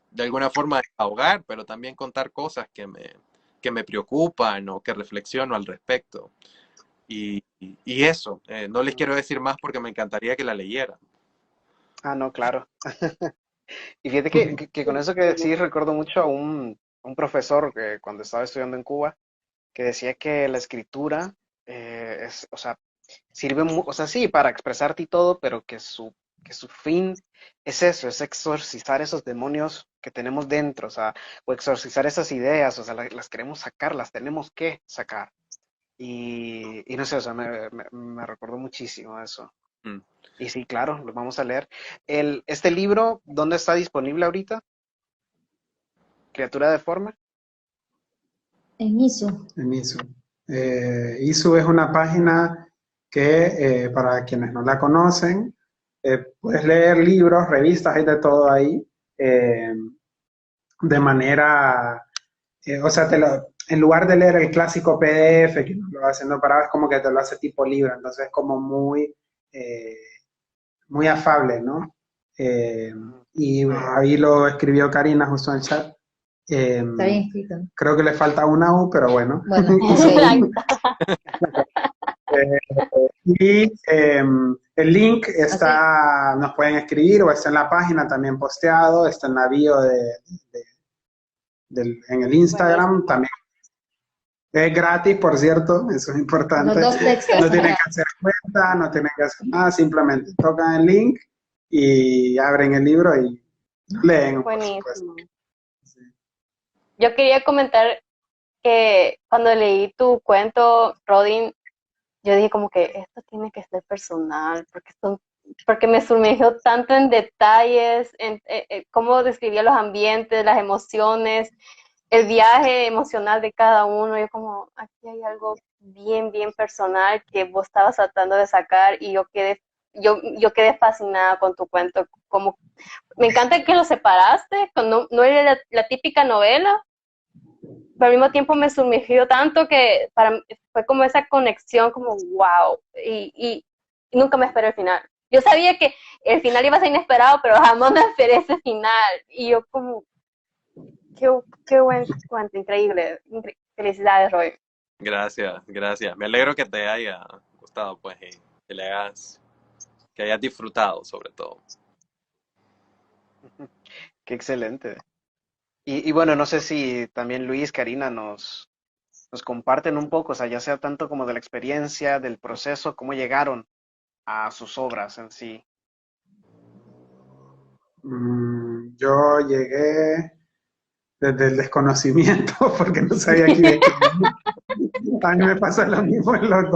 S4: de alguna forma desahogar, pero también contar cosas que me preocupan o que reflexiono al respecto. Y eso, no les quiero decir más porque me encantaría que la leyeran.
S1: Ah, no, claro. Y fíjate que con eso que decís recuerdo mucho a un profesor que cuando estaba estudiando en Cuba, que decía que la escritura es, o sea, sirve, o sea, sí, para expresarte y todo, pero que su fin es eso, es exorcizar esos demonios que tenemos dentro, o sea, o exorcizar esas ideas, o sea, las queremos sacar, las tenemos que sacar. Y no sé, o sea, me recordó muchísimo eso.
S4: Mm.
S1: Y sí, claro, lo vamos a leer. Este libro, ¿dónde está disponible ahorita? Criatura deforme.
S3: En ISO.
S2: En ISU. ISU es una página que, para quienes no la conocen, puedes leer libros, revistas, hay de todo ahí, de manera, o sea, en lugar de leer el clásico PDF que lo va haciendo para, es como que te lo hace tipo libro, entonces es como muy, muy afable, ¿no? Y ahí lo escribió Karina justo en el chat.
S3: Está bien escrito.
S2: Creo que le falta una U, pero bueno.
S3: Bueno,
S5: Exacto.
S2: Y el link está, nos pueden escribir o está en la página también posteado, está en la bio en el Instagram
S5: Buenísimo.
S2: también. Es gratis, por cierto, eso es importante.
S3: los 2 textos.
S2: No tienen que hacer cuenta, no tienen que hacer nada, simplemente tocan el link y abren el libro y lo leen, por supuesto.
S5: Buenísimo. Yo quería comentar que cuando leí tu cuento, Rodin, yo dije como que esto tiene que ser personal, porque me sumergió tanto en detalles, en cómo describía los ambientes, las emociones, el viaje emocional de cada uno. Yo como, aquí hay algo bien, bien personal que vos estabas tratando de sacar y yo quedé fascinada con tu cuento. Como, me encanta que lo separaste, no era la típica novela, pero al mismo tiempo me sumergió tanto que fue como esa conexión, como wow, y nunca me esperé el final. Yo sabía que el final iba a ser inesperado, pero jamás me esperé ese final. Y yo como, qué buen cuento, increíble. Felicidades, Roy.
S4: Gracias, gracias. Me alegro que te haya gustado, pues, y que hayas disfrutado, sobre todo.
S1: Qué excelente. Y bueno, no sé si también Luis, Karina nos comparten un poco, o sea, ya sea tanto como de la experiencia, del proceso, cómo llegaron a sus obras en sí.
S2: Yo llegué desde el desconocimiento porque no sabía que iba a escribir. A mí me pasa lo mismo en los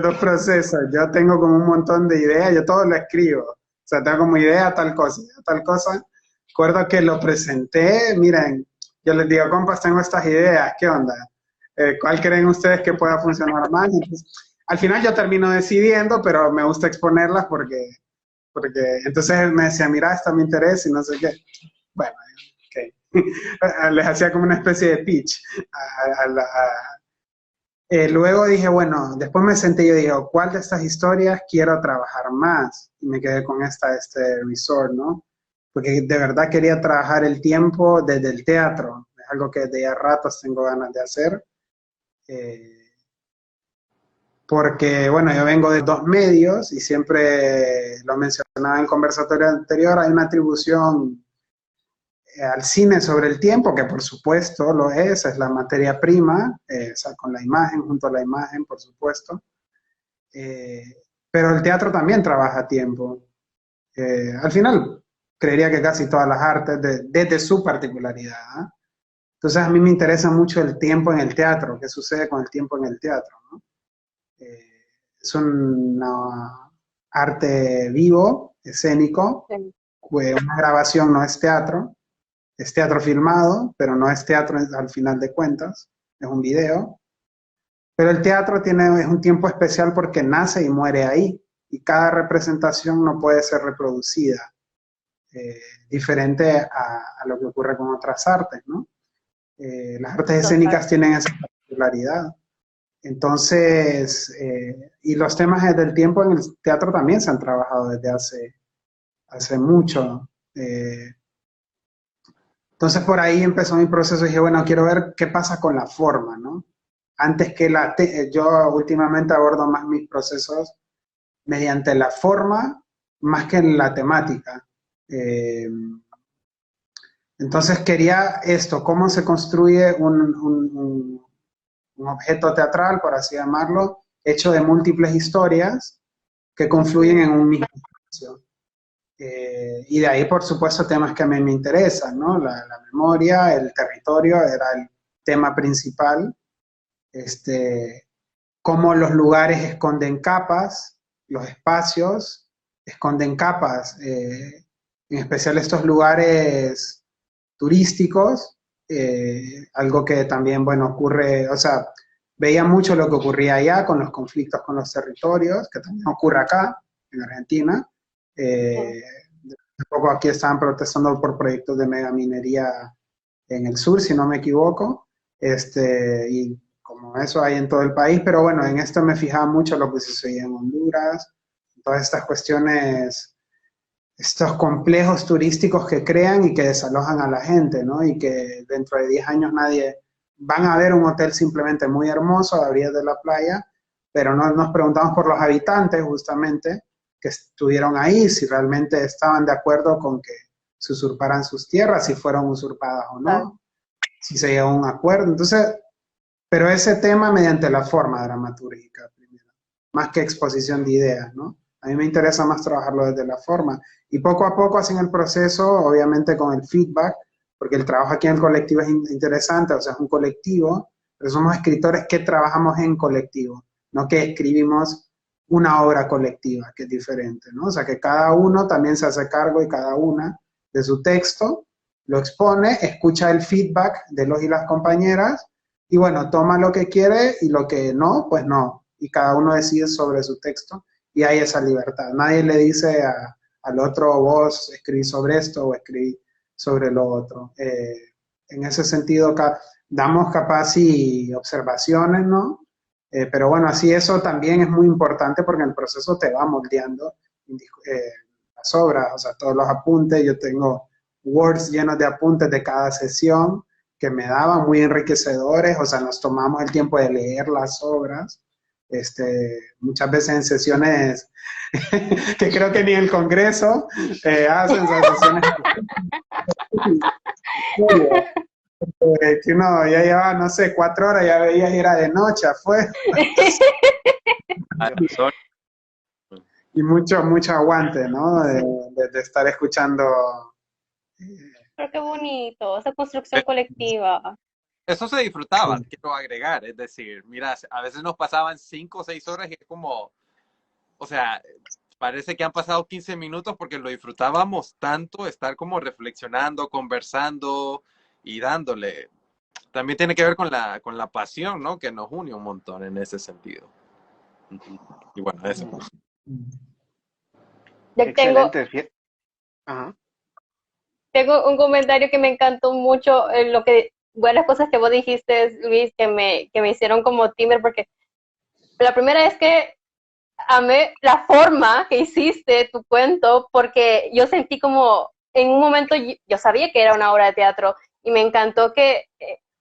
S2: dos procesos. Yo tengo como un montón de ideas, yo todo lo escribo. O sea, tengo como idea tal cosa, tal cosa. Recuerdo que lo presenté, miren, yo les digo, compas, tengo estas ideas, ¿qué onda? ¿Cuál creen ustedes que pueda funcionar más? Entonces, al final yo termino decidiendo, pero me gusta exponerlas porque entonces él me decía, mira, esta me interesa y no sé qué. Bueno, ok. Les hacía como una especie de pitch. Luego dije, bueno, después me senté y yo dije, ¿cuál de estas historias quiero trabajar más? Y me quedé con este resort, ¿no? Porque de verdad quería trabajar el tiempo desde el teatro. Es algo que de a ratos tengo ganas de hacer. Porque, bueno, yo vengo de dos medios y siempre lo mencionaba en el conversatorio anterior, hay una atribución al cine sobre el tiempo, que por supuesto lo es la materia prima, o sea, con la imagen, junto a la imagen, por supuesto. Pero el teatro también trabaja a tiempo. Al final, creería que casi todas las artes, desde su particularidad. ¿Eh? Entonces, a mí me interesa mucho el tiempo en el teatro, qué sucede con el tiempo en el teatro, ¿no? Es un arte vivo, escénico,
S5: Sí.
S2: una grabación no es teatro filmado, pero no es teatro al final de cuentas, es un video. Pero el teatro es un tiempo especial porque nace y muere ahí, y cada representación no puede ser reproducida, diferente a lo que ocurre con otras artes, ¿no? Las artes escénicas tienen esa particularidad. Entonces, y los temas del tiempo en el teatro también se han trabajado desde hace mucho. Entonces por ahí empezó mi proceso y dije, bueno, quiero ver qué pasa con la forma, ¿no? Antes que yo últimamente abordo más mis procesos mediante la forma más que en la temática. Entonces quería esto, cómo se construye un objeto teatral, por así llamarlo, hecho de múltiples historias que confluyen en un mismo espacio. Y de ahí, por supuesto, temas que a mí me interesan, ¿no? La memoria, el territorio era el tema principal. Cómo los lugares esconden capas, los espacios esconden capas, en especial estos lugares turísticos, algo que también, bueno, ocurre, o sea, veía mucho lo que ocurría allá con los conflictos con los territorios, que también ocurre acá, en Argentina. Un poco aquí estaban protestando por proyectos de megaminería en el sur, si no me equivoco, y como eso hay en todo el país, pero bueno, en esto me fijaba mucho lo que sucedía en Honduras, todas estas cuestiones, estos complejos turísticos que crean y que desalojan a la gente, ¿no? Y que dentro de 10 años van a ver un hotel simplemente muy hermoso a la orilla de la playa, pero no nos preguntamos por los habitantes justamente que estuvieron ahí, si realmente estaban de acuerdo con que se usurparan sus tierras, si fueron usurpadas o no, si se llegó a un acuerdo. Entonces, pero ese tema mediante la forma dramatúrgica primero, más que exposición de ideas, ¿no? A mí me interesa más trabajarlo desde la forma. Y poco a poco, así en el proceso, obviamente con el feedback, porque el trabajo aquí en el colectivo es interesante, o sea, es un colectivo, pero somos escritores que trabajamos en colectivo, no que escribimos una obra colectiva, que es diferente, ¿no? O sea, que cada uno también se hace cargo y cada una de su texto, lo expone, escucha el feedback de los y las compañeras, y bueno, toma lo que quiere y lo que no, pues no. Y cada uno decide sobre su texto y hay esa libertad. Nadie le dice al otro, vos escribí sobre esto o escribí sobre lo otro. En ese sentido, damos capaz y observaciones, ¿no? Pero bueno, así eso también es muy importante porque en el proceso te va moldeando las obras, o sea, todos los apuntes. Yo tengo Words llenos de apuntes de cada sesión que me daban muy enriquecedores, o sea, nos tomamos el tiempo de leer las obras, muchas veces en sesiones que creo que ni el Congreso hacen esas sesiones que uno ya llevaba, no sé, 4 horas, ya veías y era de noche afuera. Y mucho aguante, ¿no? De estar escuchando.
S5: Pero qué bonito, esa construcción colectiva.
S4: Eso se disfrutaba, quiero agregar, es decir, mira, a veces nos pasaban 5 o 6 horas y es como, o sea, parece que han pasado 15 minutos porque lo disfrutábamos tanto, estar como reflexionando, conversando y dándole. También tiene que ver con la pasión, ¿no? Que nos une un montón en ese sentido. Y bueno, eso.
S5: Ya
S1: Excelente. Ajá.
S5: tengo un comentario que me encantó mucho, buenas cosas que vos dijiste, Luis, que me hicieron como timber, porque la primera es que amé la forma que hiciste tu cuento, porque yo sentí como, en un momento, yo sabía que era una obra de teatro, y me encantó que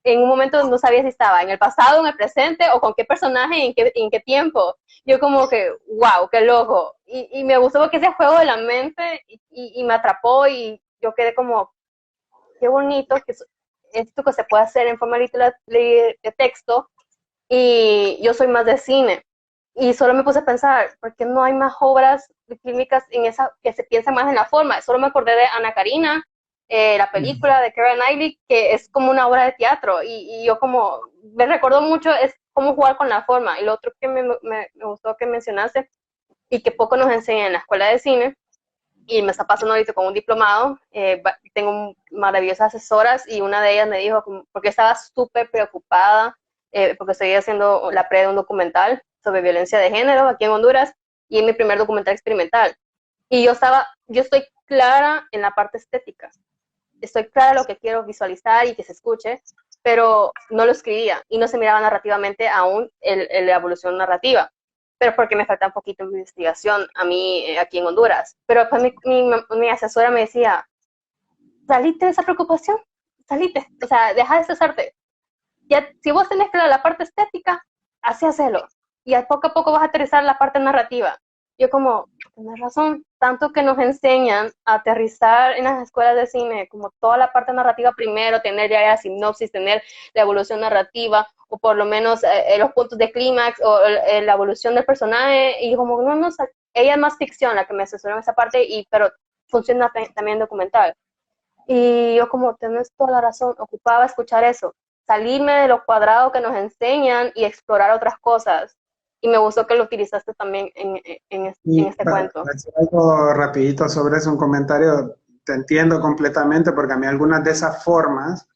S5: en un momento no sabía si estaba en el pasado, en el presente, o con qué personaje y en qué tiempo. Yo como que, wow, qué loco. Y me gustó porque ese juego de la mente y me atrapó y yo quedé como, qué bonito que esto que se puede hacer en forma de texto. Y yo soy más de cine. Y solo me puse a pensar, ¿por qué no hay más obras clínicas que se piensen más en la forma? Solo me acordé de Ana Karina, la película de Keira Knightley, que es como una obra de teatro. Y yo como, me recordó mucho, es cómo jugar con la forma. Y lo otro que me gustó que mencionaste, y que poco nos enseñan en la escuela de cine, y me está pasando ahorita con un diplomado, tengo maravillosas asesoras y una de ellas me dijo, porque estaba súper preocupada, porque estoy haciendo la pre de un documental sobre violencia de género aquí en Honduras y es mi primer documental experimental. Y yo estoy clara en la parte estética, estoy clara en lo que quiero visualizar y que se escuche, pero no lo escribía y no se miraba narrativamente aún la evolución narrativa, pero porque me falta un poquito de investigación a mí aquí en Honduras. Pero después mi asesora me decía, salite de esa preocupación, salite, o sea, deja de estresarte. Ya, si vos tenés clara la parte estética, así hacelo. Y a poco vas a aterrizar la parte narrativa. Yo como, tienes razón, tanto que nos enseñan a aterrizar en las escuelas de cine, como toda la parte narrativa primero, tener ya la sinopsis, tener la evolución narrativa, o por lo menos los puntos de clímax, o la evolución del personaje, y como, no, ella es más ficción la que me asesoró en esa parte, pero funciona también documental. Y yo como, tenés toda la razón, ocupaba escuchar eso, salirme de lo cuadrado que nos enseñan y explorar otras cosas. y me gustó que lo utilizaste también en este cuento.
S2: Para decir algo rapidito sobre eso, un comentario, te entiendo completamente porque a mí algunas de esas formas,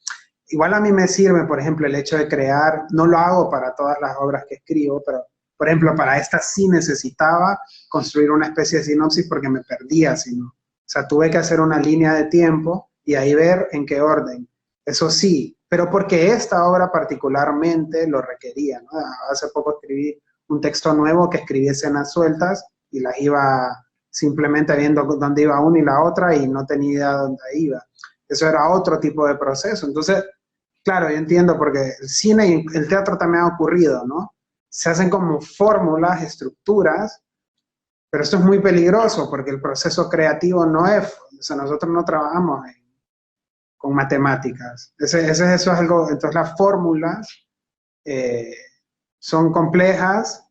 S2: igual a mí me sirve, por ejemplo, el hecho de crear, no lo hago para todas las obras que escribo, pero por ejemplo, para esta sí necesitaba construir una especie de sinopsis porque me perdía, si no. O sea, tuve que hacer una línea de tiempo y ahí ver en qué orden. Eso sí, pero porque esta obra particularmente lo requería, ¿no? Hace poco escribí un texto nuevo que escribí escenas sueltas y las iba simplemente viendo dónde iba una y la otra y no tenía idea dónde iba. Eso era otro tipo de proceso. Entonces, claro, yo entiendo porque el cine y el teatro también ha ocurrido, ¿no? Se hacen como fórmulas, estructuras, pero esto es muy peligroso porque el proceso creativo no es, o sea, nosotros no trabajamos con matemáticas. Eso es algo, entonces las fórmulas son complejas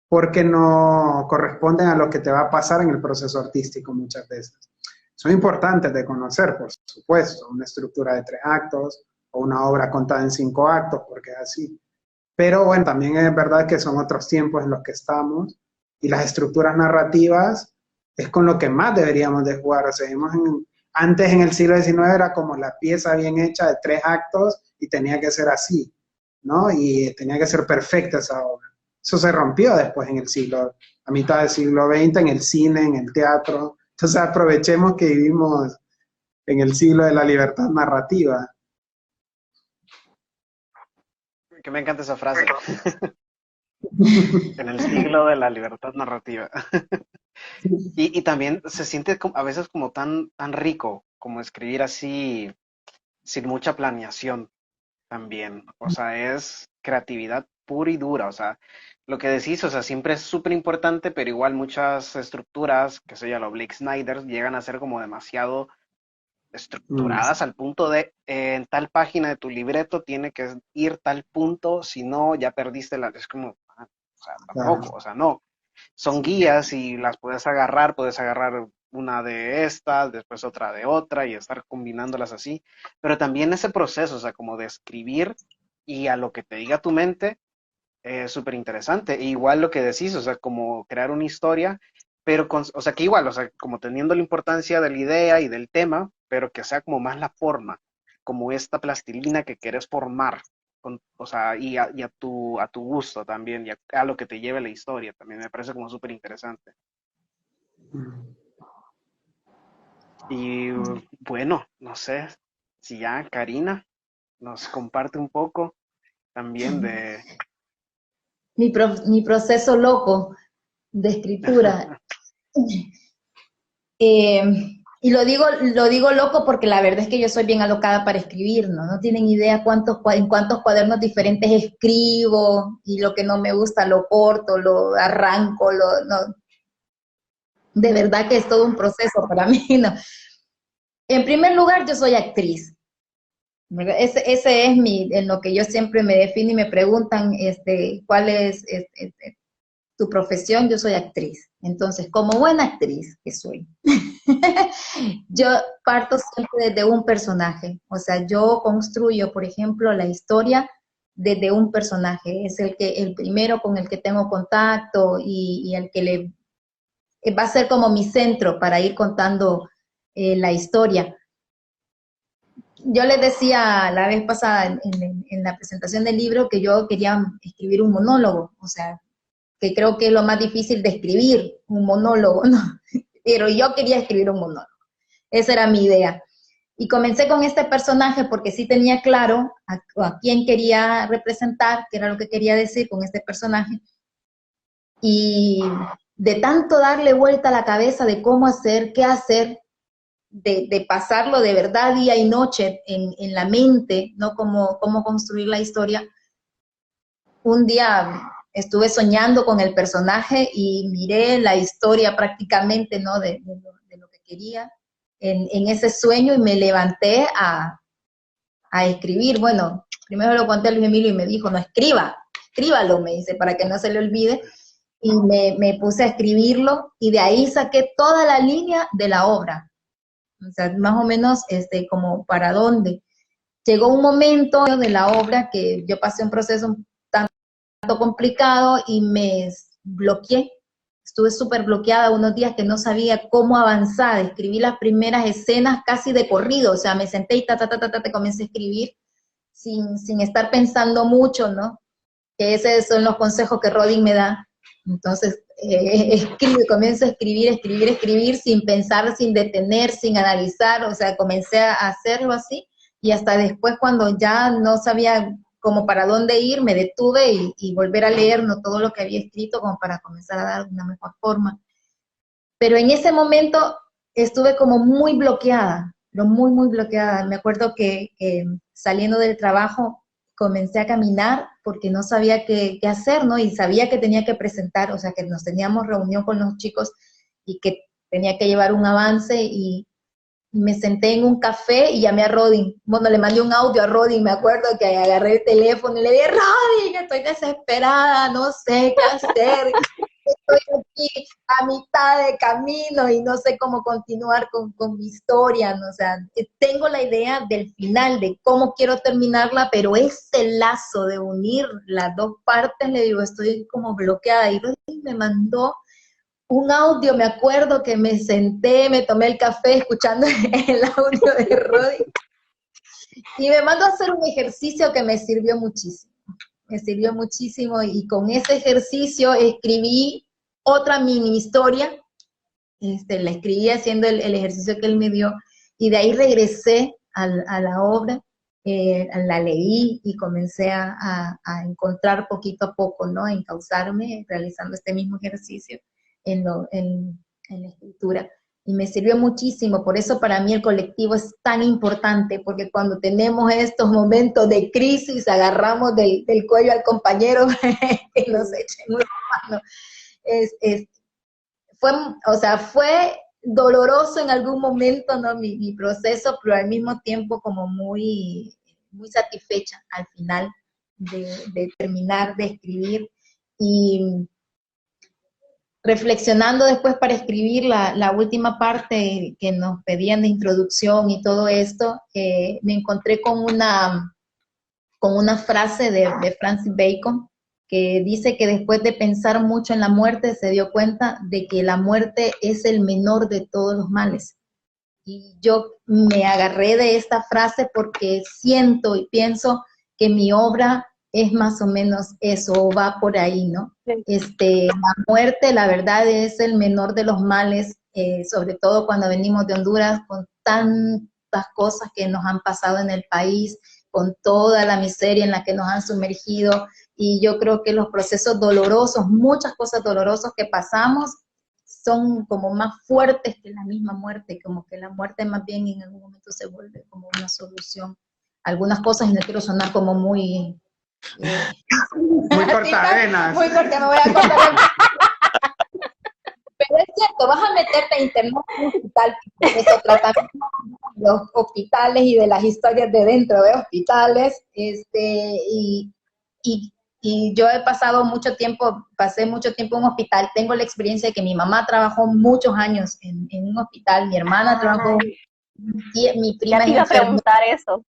S2: porque no corresponden a lo que te va a pasar en el proceso artístico muchas veces. Son importantes de conocer, por supuesto, una estructura de 3 actos o una obra contada en 5 actos, porque es así. Pero bueno, también es verdad que son otros tiempos en los que estamos y las estructuras narrativas es con lo que más deberíamos de jugar. O sea, antes en el siglo XIX era como la pieza bien hecha de 3 actos y tenía que ser así, ¿no? Y tenía que ser perfecta esa obra. Eso se rompió después a mitad del siglo XX, en el cine, en el teatro. Entonces aprovechemos que vivimos en el siglo de la libertad narrativa.
S1: Que me encanta esa frase. En el siglo de la libertad narrativa. Y también se siente a veces como tan rico como escribir así, sin mucha planeación también. O sea, es creatividad pura y dura. O sea, lo que decís, o sea, siempre es súper importante, pero igual muchas estructuras, que sé yo, lo Blake Snyder, llegan a ser como demasiado estructuradas al punto de en tal página de tu libreto tiene que ir tal punto, si no, ya perdiste es como, o sea, tampoco, o sea, no. Son guías y las puedes agarrar una de estas, después otra de otra y estar combinándolas así. Pero también ese proceso, o sea, como de escribir y a lo que te diga tu mente, es súper interesante. E igual lo que decís, o sea, como crear una historia, pero o sea, que igual, o sea, como teniendo la importancia de la idea y del tema, pero que sea como más la forma, como esta plastilina que quieres formar, o sea, a tu gusto también, y a lo que te lleve la historia, también me parece como súper interesante. Y bueno, no sé si ya Karina nos comparte un poco también de...
S3: Mi proceso loco de escritura. Y lo digo loco porque la verdad es que yo soy bien alocada para escribir, ¿no? No tienen idea en cuántos cuadernos diferentes escribo, y lo que no me gusta lo corto, lo arranco, no. De verdad que es todo un proceso para mí, ¿no? En primer lugar, yo soy actriz. Ese es en lo que yo siempre me defino y me preguntan, ¿cuál es tu profesión? Yo soy actriz. Entonces, como buena actriz que soy, yo parto siempre desde un personaje. O sea, yo construyo, por ejemplo, la historia desde un personaje. Es el primero con el que tengo contacto y el que va a ser como mi centro para ir contando la historia. Yo les decía la vez pasada en la presentación del libro que yo quería escribir un monólogo, o sea, que creo que es lo más difícil de escribir, un monólogo, ¿no? Pero yo quería escribir un monólogo. Esa era mi idea. Y comencé con este personaje porque sí tenía claro a quién quería representar, qué era lo que quería decir con este personaje. Y de tanto darle vuelta a la cabeza de cómo hacer, qué hacer, de pasarlo de verdad día y noche en la mente, ¿no? Cómo construir la historia. Un día estuve soñando con el personaje y miré la historia prácticamente, ¿no? De lo que quería en ese sueño, y me levanté a escribir. Bueno, primero lo conté a Luis Emilio y me dijo, no, escríbalo, me dice, para que no se le olvide. Y me puse a escribirlo y de ahí saqué toda la línea de la obra. O sea, más o menos como para dónde. Llegó un momento de la obra que yo pasé un proceso un tanto complicado y me bloqueé. Estuve súper bloqueada unos días que no sabía cómo avanzar. Escribí las primeras escenas casi de corrido, o sea, me senté y te comencé a escribir sin estar pensando mucho, ¿no? Que esos son los consejos que Rodin me da. Entonces, comienzo a escribir sin pensar, sin detener, sin analizar, o sea, comencé a hacerlo así, y hasta después cuando ya no sabía como para dónde ir, me detuve y volver a leer, ¿no?, todo lo que había escrito como para comenzar a dar una mejor forma. Pero en ese momento estuve como muy bloqueada, pero muy bloqueada. Me acuerdo que saliendo del trabajo comencé a caminar porque no sabía qué hacer, ¿no? Y sabía que tenía que presentar, o sea, que nos teníamos reunión con los chicos y que tenía que llevar un avance, y me senté en un café y llamé a Rodin. Bueno, le mandé un audio a Rodin, me acuerdo que agarré el teléfono y le dije, Rodin, estoy desesperada, no sé qué hacer, estoy aquí a mitad de camino y no sé cómo continuar con mi historia, ¿no? O sea, tengo la idea del final, de cómo quiero terminarla, pero ese lazo de unir las dos partes, le digo, estoy como bloqueada, y Rodin me mandó un audio. Me acuerdo que me senté, me tomé el café escuchando el audio de Rodin, y me mandó a hacer un ejercicio que me sirvió muchísimo, y con ese ejercicio escribí otra mini historia, la escribí haciendo el ejercicio que él me dio, y de ahí regresé a la obra, la leí y comencé a encontrar poquito a poco, ¿no?, a encauzarme realizando este mismo ejercicio en la escritura. Y me sirvió muchísimo. Por eso para mí el colectivo es tan importante, porque cuando tenemos estos momentos de crisis, agarramos del cuello al compañero que nos echen una mano. Fue doloroso en algún momento, ¿no?, mi proceso, pero al mismo tiempo como muy satisfecha al final de terminar de escribir. Y reflexionando después para escribir la última parte que nos pedían de introducción y todo esto, me encontré con una frase de Francis Bacon, que dice que después de pensar mucho en la muerte se dio cuenta de que la muerte es el menor de todos los males. Y yo me agarré de esta frase porque siento y pienso que mi obra es más o menos eso, va por ahí, ¿no? La muerte, la verdad, es el menor de los males, sobre todo cuando venimos de Honduras con tantas cosas que nos han pasado en el país, con toda la miseria en la que nos han sumergido, y yo creo que los procesos dolorosos, muchas cosas dolorosas que pasamos, son como más fuertes que la misma muerte, como que la muerte más bien en algún momento se vuelve como una solución. Algunas cosas, y no quiero sonar como muy...
S2: muy cortavenas.
S3: Muy corta, me voy a cortar. Pero es cierto, vas a meterte a internet en un hospital, porque se trata de los hospitales y de las historias de dentro de hospitales, y yo pasé mucho tiempo en un hospital. Tengo la experiencia de que mi mamá trabajó muchos años en un hospital, mi hermana trabajó, mi prima
S5: ya te iba a preguntar eso.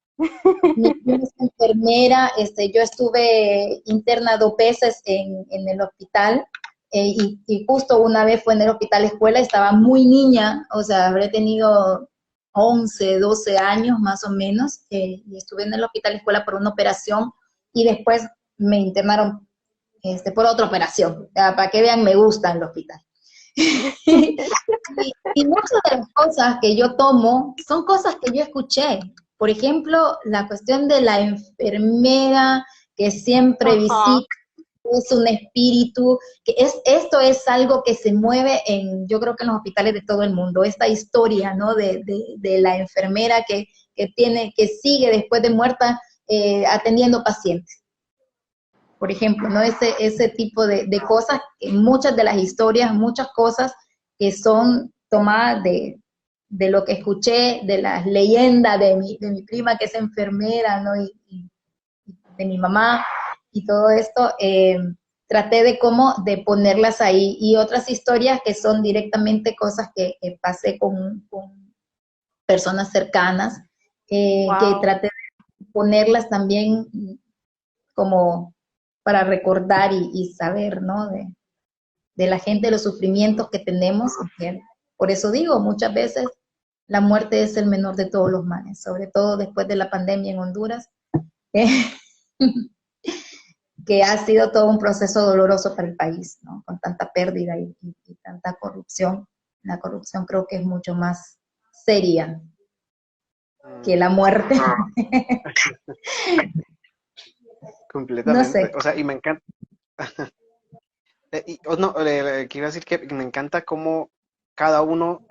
S3: Mi prima es enfermera, yo estuve interna 2 veces en el hospital, y justo una vez fue en el hospital escuela, estaba muy niña, o sea, habré tenido 11, 12 años más o menos, y estuve en el hospital escuela por una operación, y después me internaron por otra operación. Para que vean, me gusta el hospital. y muchas de las cosas que yo tomo son cosas que yo escuché. Por ejemplo, la cuestión de la enfermera que siempre visita, es un espíritu, que esto es algo que se mueve yo creo que en los hospitales de todo el mundo, esta historia, ¿no?, de la enfermera que sigue después de muerta atendiendo pacientes. Por ejemplo, ¿no? Ese tipo de cosas, muchas de las historias, muchas cosas que son tomadas de lo que escuché, de las leyendas de mi prima que es enfermera, ¿no?, y de mi mamá y todo esto, traté de ponerlas ahí. Y otras historias que son directamente cosas que pasé con personas cercanas, que traté de ponerlas también como para recordar y saber, ¿no?, de la gente, los sufrimientos que tenemos. Por eso digo, muchas veces la muerte es el menor de todos los males, sobre todo después de la pandemia en Honduras, que ha sido todo un proceso doloroso para el país, ¿no? Con tanta pérdida y tanta corrupción. La corrupción creo que es mucho más seria que la muerte.
S1: Completamente.
S3: No sé.
S1: O sea, y me encanta. Quiero decir que me encanta cómo cada uno,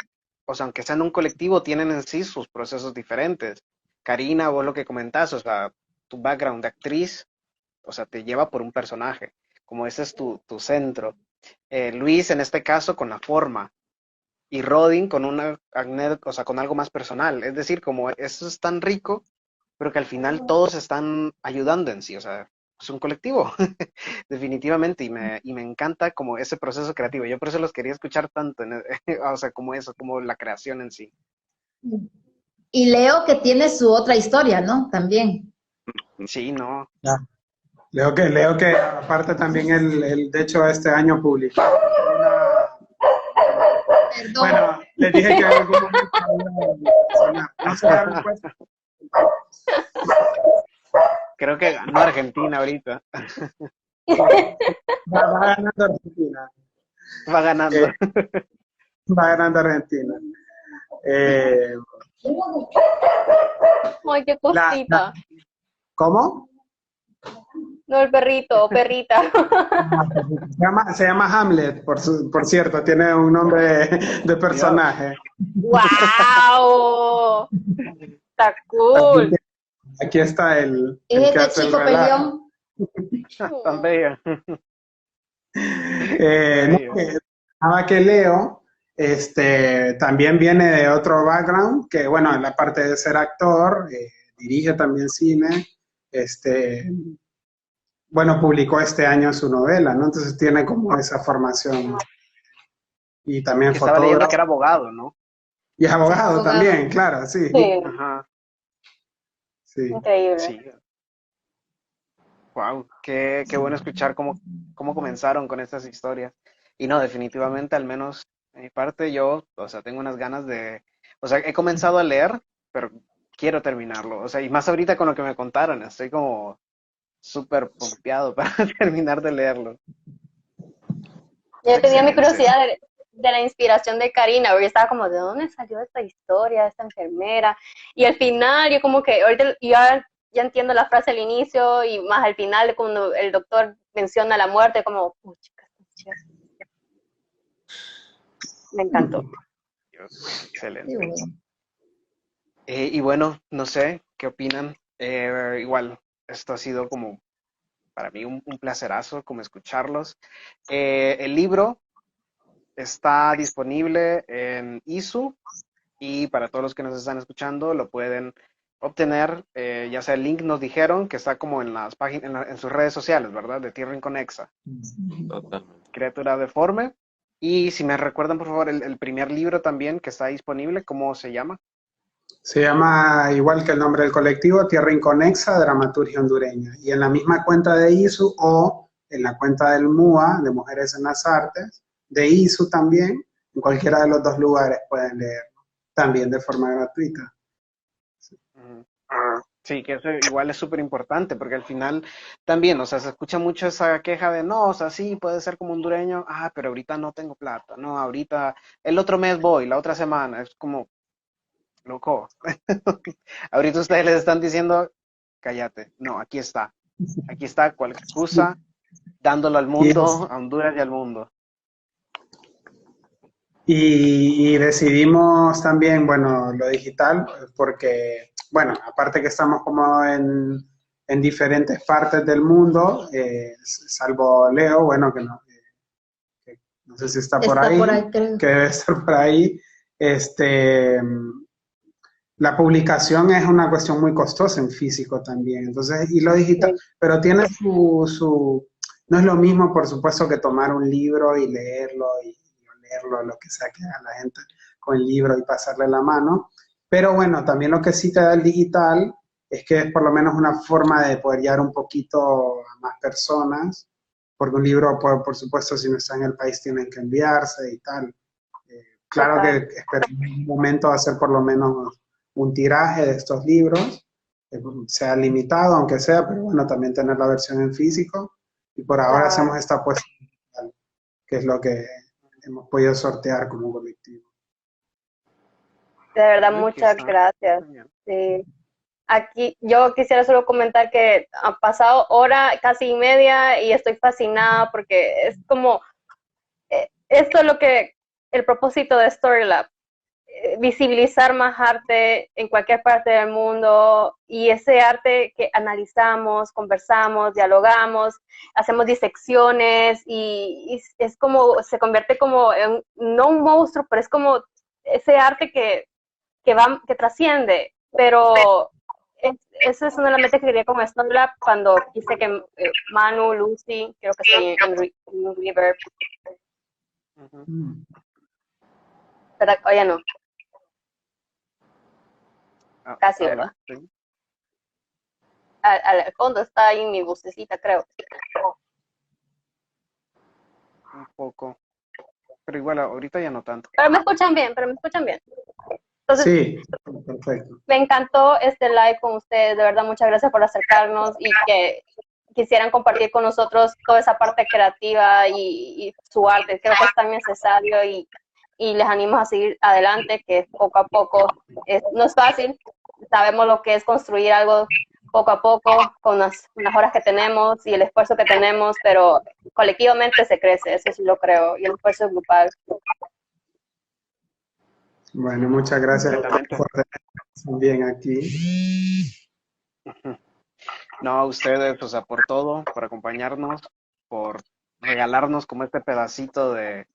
S1: o sea, aunque sea en un colectivo, tienen en sí sus procesos diferentes. Karina, vos lo que comentás, o sea, tu background de actriz, o sea, te lleva por un personaje, como ese es tu centro. Luis, en este caso, con la forma, y Rodin con o sea, con algo más personal. Es decir, como eso es tan rico, pero que al final todos están ayudando en sí, o sea, es un colectivo, definitivamente, y me encanta como ese proceso creativo. Yo por eso los quería escuchar tanto, o sea, como eso, como la creación en sí.
S3: Y Leo que tiene su otra historia, ¿no? También.
S1: Sí, no.
S2: Ya. Leo que aparte también de hecho este año publicó
S3: Perdón.
S2: bueno, les dije que en algún momento no se dan cuenta.
S1: Creo que ganó Argentina ahorita.
S2: Va ganando Argentina.
S1: Va ganando.
S2: Va ganando Argentina.
S5: Ay, qué cosita.
S2: ¿Cómo?
S5: No, el perrito o perrita.
S2: Se llama Hamlet, por cierto, tiene un nombre de personaje.
S5: ¡Wow! Está cool.
S2: Aquí está el
S3: Es
S2: que
S3: de
S2: hace el
S3: Chico
S2: relato.
S3: Peleón.
S1: Tan bella.
S2: Que Leo también viene de otro background, que bueno, en la parte de ser actor, dirige también cine, bueno, publicó este año su novela, ¿no? Entonces tiene como esa formación. Y también
S1: Que estaba leyendo
S2: fotógrafo.
S1: que era abogado, ¿no?
S2: Y es abogado,
S3: Abogado.
S2: también, claro, sí.
S5: Sí,
S1: Ajá.
S2: Sí.
S5: increíble.
S1: Sí. Wow, qué bueno escuchar cómo comenzaron con estas historias. Y no, definitivamente, al menos de mi parte, yo, o sea, tengo unas ganas o sea, he comenzado a leer, pero quiero terminarlo. O sea, y más ahorita con lo que me contaron, estoy como súper pompeado para terminar de leerlo.
S5: Yo tenía mi
S1: Excelente.
S5: curiosidad de la inspiración de Karina, porque yo estaba como, ¿de dónde salió esta historia, esta enfermera? Y al final, yo como que, ahorita ya entiendo la frase al inicio y más al final, cuando el doctor menciona la muerte, como, pucha, me encantó.
S1: Excelente.
S3: Sí, bueno.
S1: Y bueno, no sé, ¿qué opinan? Igual, esto ha sido como para mí un placerazo, como escucharlos. El libro está disponible en ISU y para todos los que nos están escuchando lo pueden obtener, ya sea el link nos dijeron que está como en las páginas, en sus redes sociales, ¿verdad? De Tierra Inconexa.
S4: Totalmente.
S1: Criatura deforme. Y si me recuerdan, por favor, el primer libro también que está disponible, ¿cómo se llama?
S2: Se llama, igual que el nombre del colectivo, Tierra Inconexa, Dramaturgia Hondureña. Y en la misma cuenta de ISU o en la cuenta del MUA, de Mujeres en las Artes, de ISU también, en cualquiera de los dos lugares pueden leerlo, también de forma gratuita.
S1: Sí, que eso igual es súper importante, porque al final también, o sea, se escucha mucho esa queja de, no, o sea, sí, puede ser como hondureño, pero ahorita no tengo plata, no, ahorita, el otro mes voy, la otra semana, es como, loco, ahorita ustedes les están diciendo, cállate, no, aquí está, cualquier excusa, dándolo al mundo, a Honduras y al mundo.
S2: Y decidimos también, bueno, lo digital, porque, bueno, aparte que estamos como en diferentes partes del mundo, salvo Leo, bueno, que no sé si está por ahí,
S3: creo.
S2: que debe estar por ahí, la publicación es una cuestión muy costosa en físico también, entonces, y lo digital,
S5: Sí.
S2: pero tiene no es lo mismo, por supuesto, que tomar un libro y leerlo y leerlo, lo que sea que haga la gente con el libro y pasarle la mano, pero bueno, también lo que sí te da el digital es que es por lo menos una forma de poder llegar un poquito a más personas porque un libro, por supuesto, si no está en el país, tienen que enviarse y tal. Claro
S5: Total.
S2: que espero en un momento hacer por lo menos un tiraje de estos libros, que sea limitado, aunque sea, pero bueno, también tener la versión en físico. Y por ahora
S5: Claro.
S2: hacemos esta apuesta digital, que es lo que hemos podido sortear como colectivo.
S5: De verdad,
S1: Uy, que
S5: muchas
S1: está
S5: gracias.
S1: genial.
S5: Sí. Aquí yo quisiera solo comentar que ha pasado hora, casi y media, y estoy fascinada porque es como, esto es lo que, el propósito de Storylab, visibilizar más arte en cualquier parte del mundo y ese arte que analizamos, conversamos, dialogamos, hacemos disecciones y es como, se convierte como en, no un monstruo, pero es como ese arte que trasciende, pero eso es una de las metas que quería con Storylab cuando quise que Manu, Lucy, creo que estoy en Reverb, ¿verdad? Oye, no, casi,
S1: A ver,
S5: ¿verdad?
S1: sí,
S5: Al fondo está ahí mi vocecita, creo.
S1: un poco. Pero igual, ahorita ya no tanto.
S5: Pero me escuchan bien, pero me escuchan bien. Entonces,
S2: Sí, perfecto.
S5: me encantó este live con ustedes, de verdad, muchas gracias por acercarnos y que quisieran compartir con nosotros toda esa parte creativa y su arte. Creo que es tan necesario y les animo a seguir adelante, que poco a poco no es fácil. Sabemos lo que es construir algo poco a poco con las horas que tenemos y el esfuerzo que tenemos, pero colectivamente se crece, eso sí lo creo, y el esfuerzo es grupal.
S2: Bueno, muchas gracias
S1: Completamente.
S2: por tenernos bien aquí.
S1: No, a ustedes, o sea, por todo, por acompañarnos, por regalarnos como este pedacito de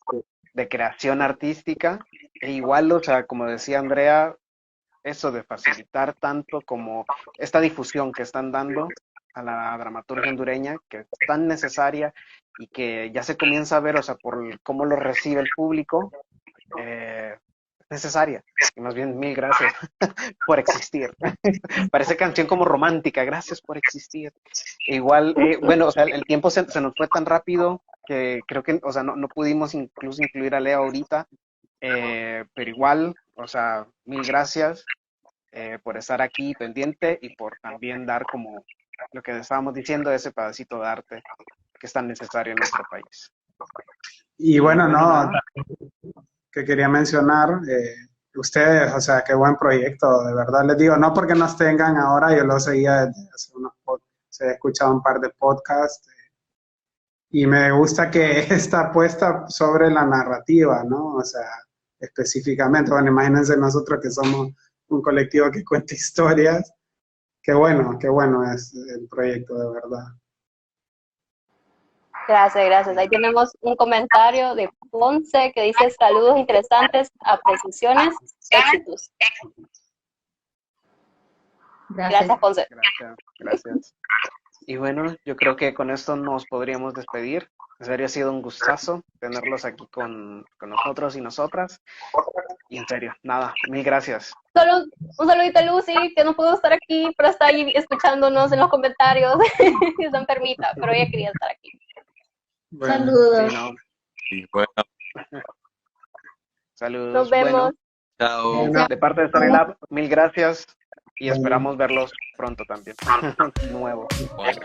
S1: creación artística. E igual, o sea, como decía Andrea, eso de facilitar tanto como esta difusión que están dando a la dramaturgia hondureña, que es tan necesaria y que ya se comienza a ver, o sea, por cómo lo recibe el público, es necesaria. Y más bien, mil gracias por existir. Parece canción como romántica, gracias por existir. E igual, bueno, o sea, el tiempo se nos fue tan rápido que creo que, o sea, no pudimos incluso incluir a Lea ahorita, pero igual, o sea, mil gracias por estar aquí pendiente y por también dar como lo que estábamos diciendo, ese pedacito de arte que es tan necesario en nuestro país.
S2: Y
S1: Y
S2: bueno,
S1: bueno,
S2: no,
S1: nada,
S2: que quería mencionar, ustedes, o sea, qué buen proyecto, de verdad les digo, no porque nos tengan ahora, yo lo seguía desde hace unos podcasts, he escuchado un par de podcasts y me gusta que está puesta sobre la narrativa, ¿no? O sea, específicamente, bueno, imagínense nosotros que somos un colectivo que cuenta historias, qué bueno es el proyecto, de verdad.
S5: Gracias, gracias. Ahí tenemos un comentario de Ponce que dice saludos interesantes, apreciaciones, éxitos. Gracias, Ponce.
S1: gracias, gracias. Y bueno, yo creo que con esto nos podríamos despedir. En serio, ha sido un gustazo tenerlos aquí con nosotros y nosotras. Y en serio, nada, mil gracias.
S5: Solo un saludito a Lucy, que no pudo estar aquí, pero está ahí escuchándonos en los comentarios. Está enfermita, pero ella quería estar aquí.
S2: Bueno,
S3: Saludos.
S1: Sí, no,
S4: Y bueno,
S1: saludos.
S5: Nos vemos.
S1: Bueno,
S4: chao.
S2: bueno,
S1: de parte de Storylab, mil gracias y
S2: bueno.
S1: esperamos verlos pronto también. Nuevo.
S4: Bueno.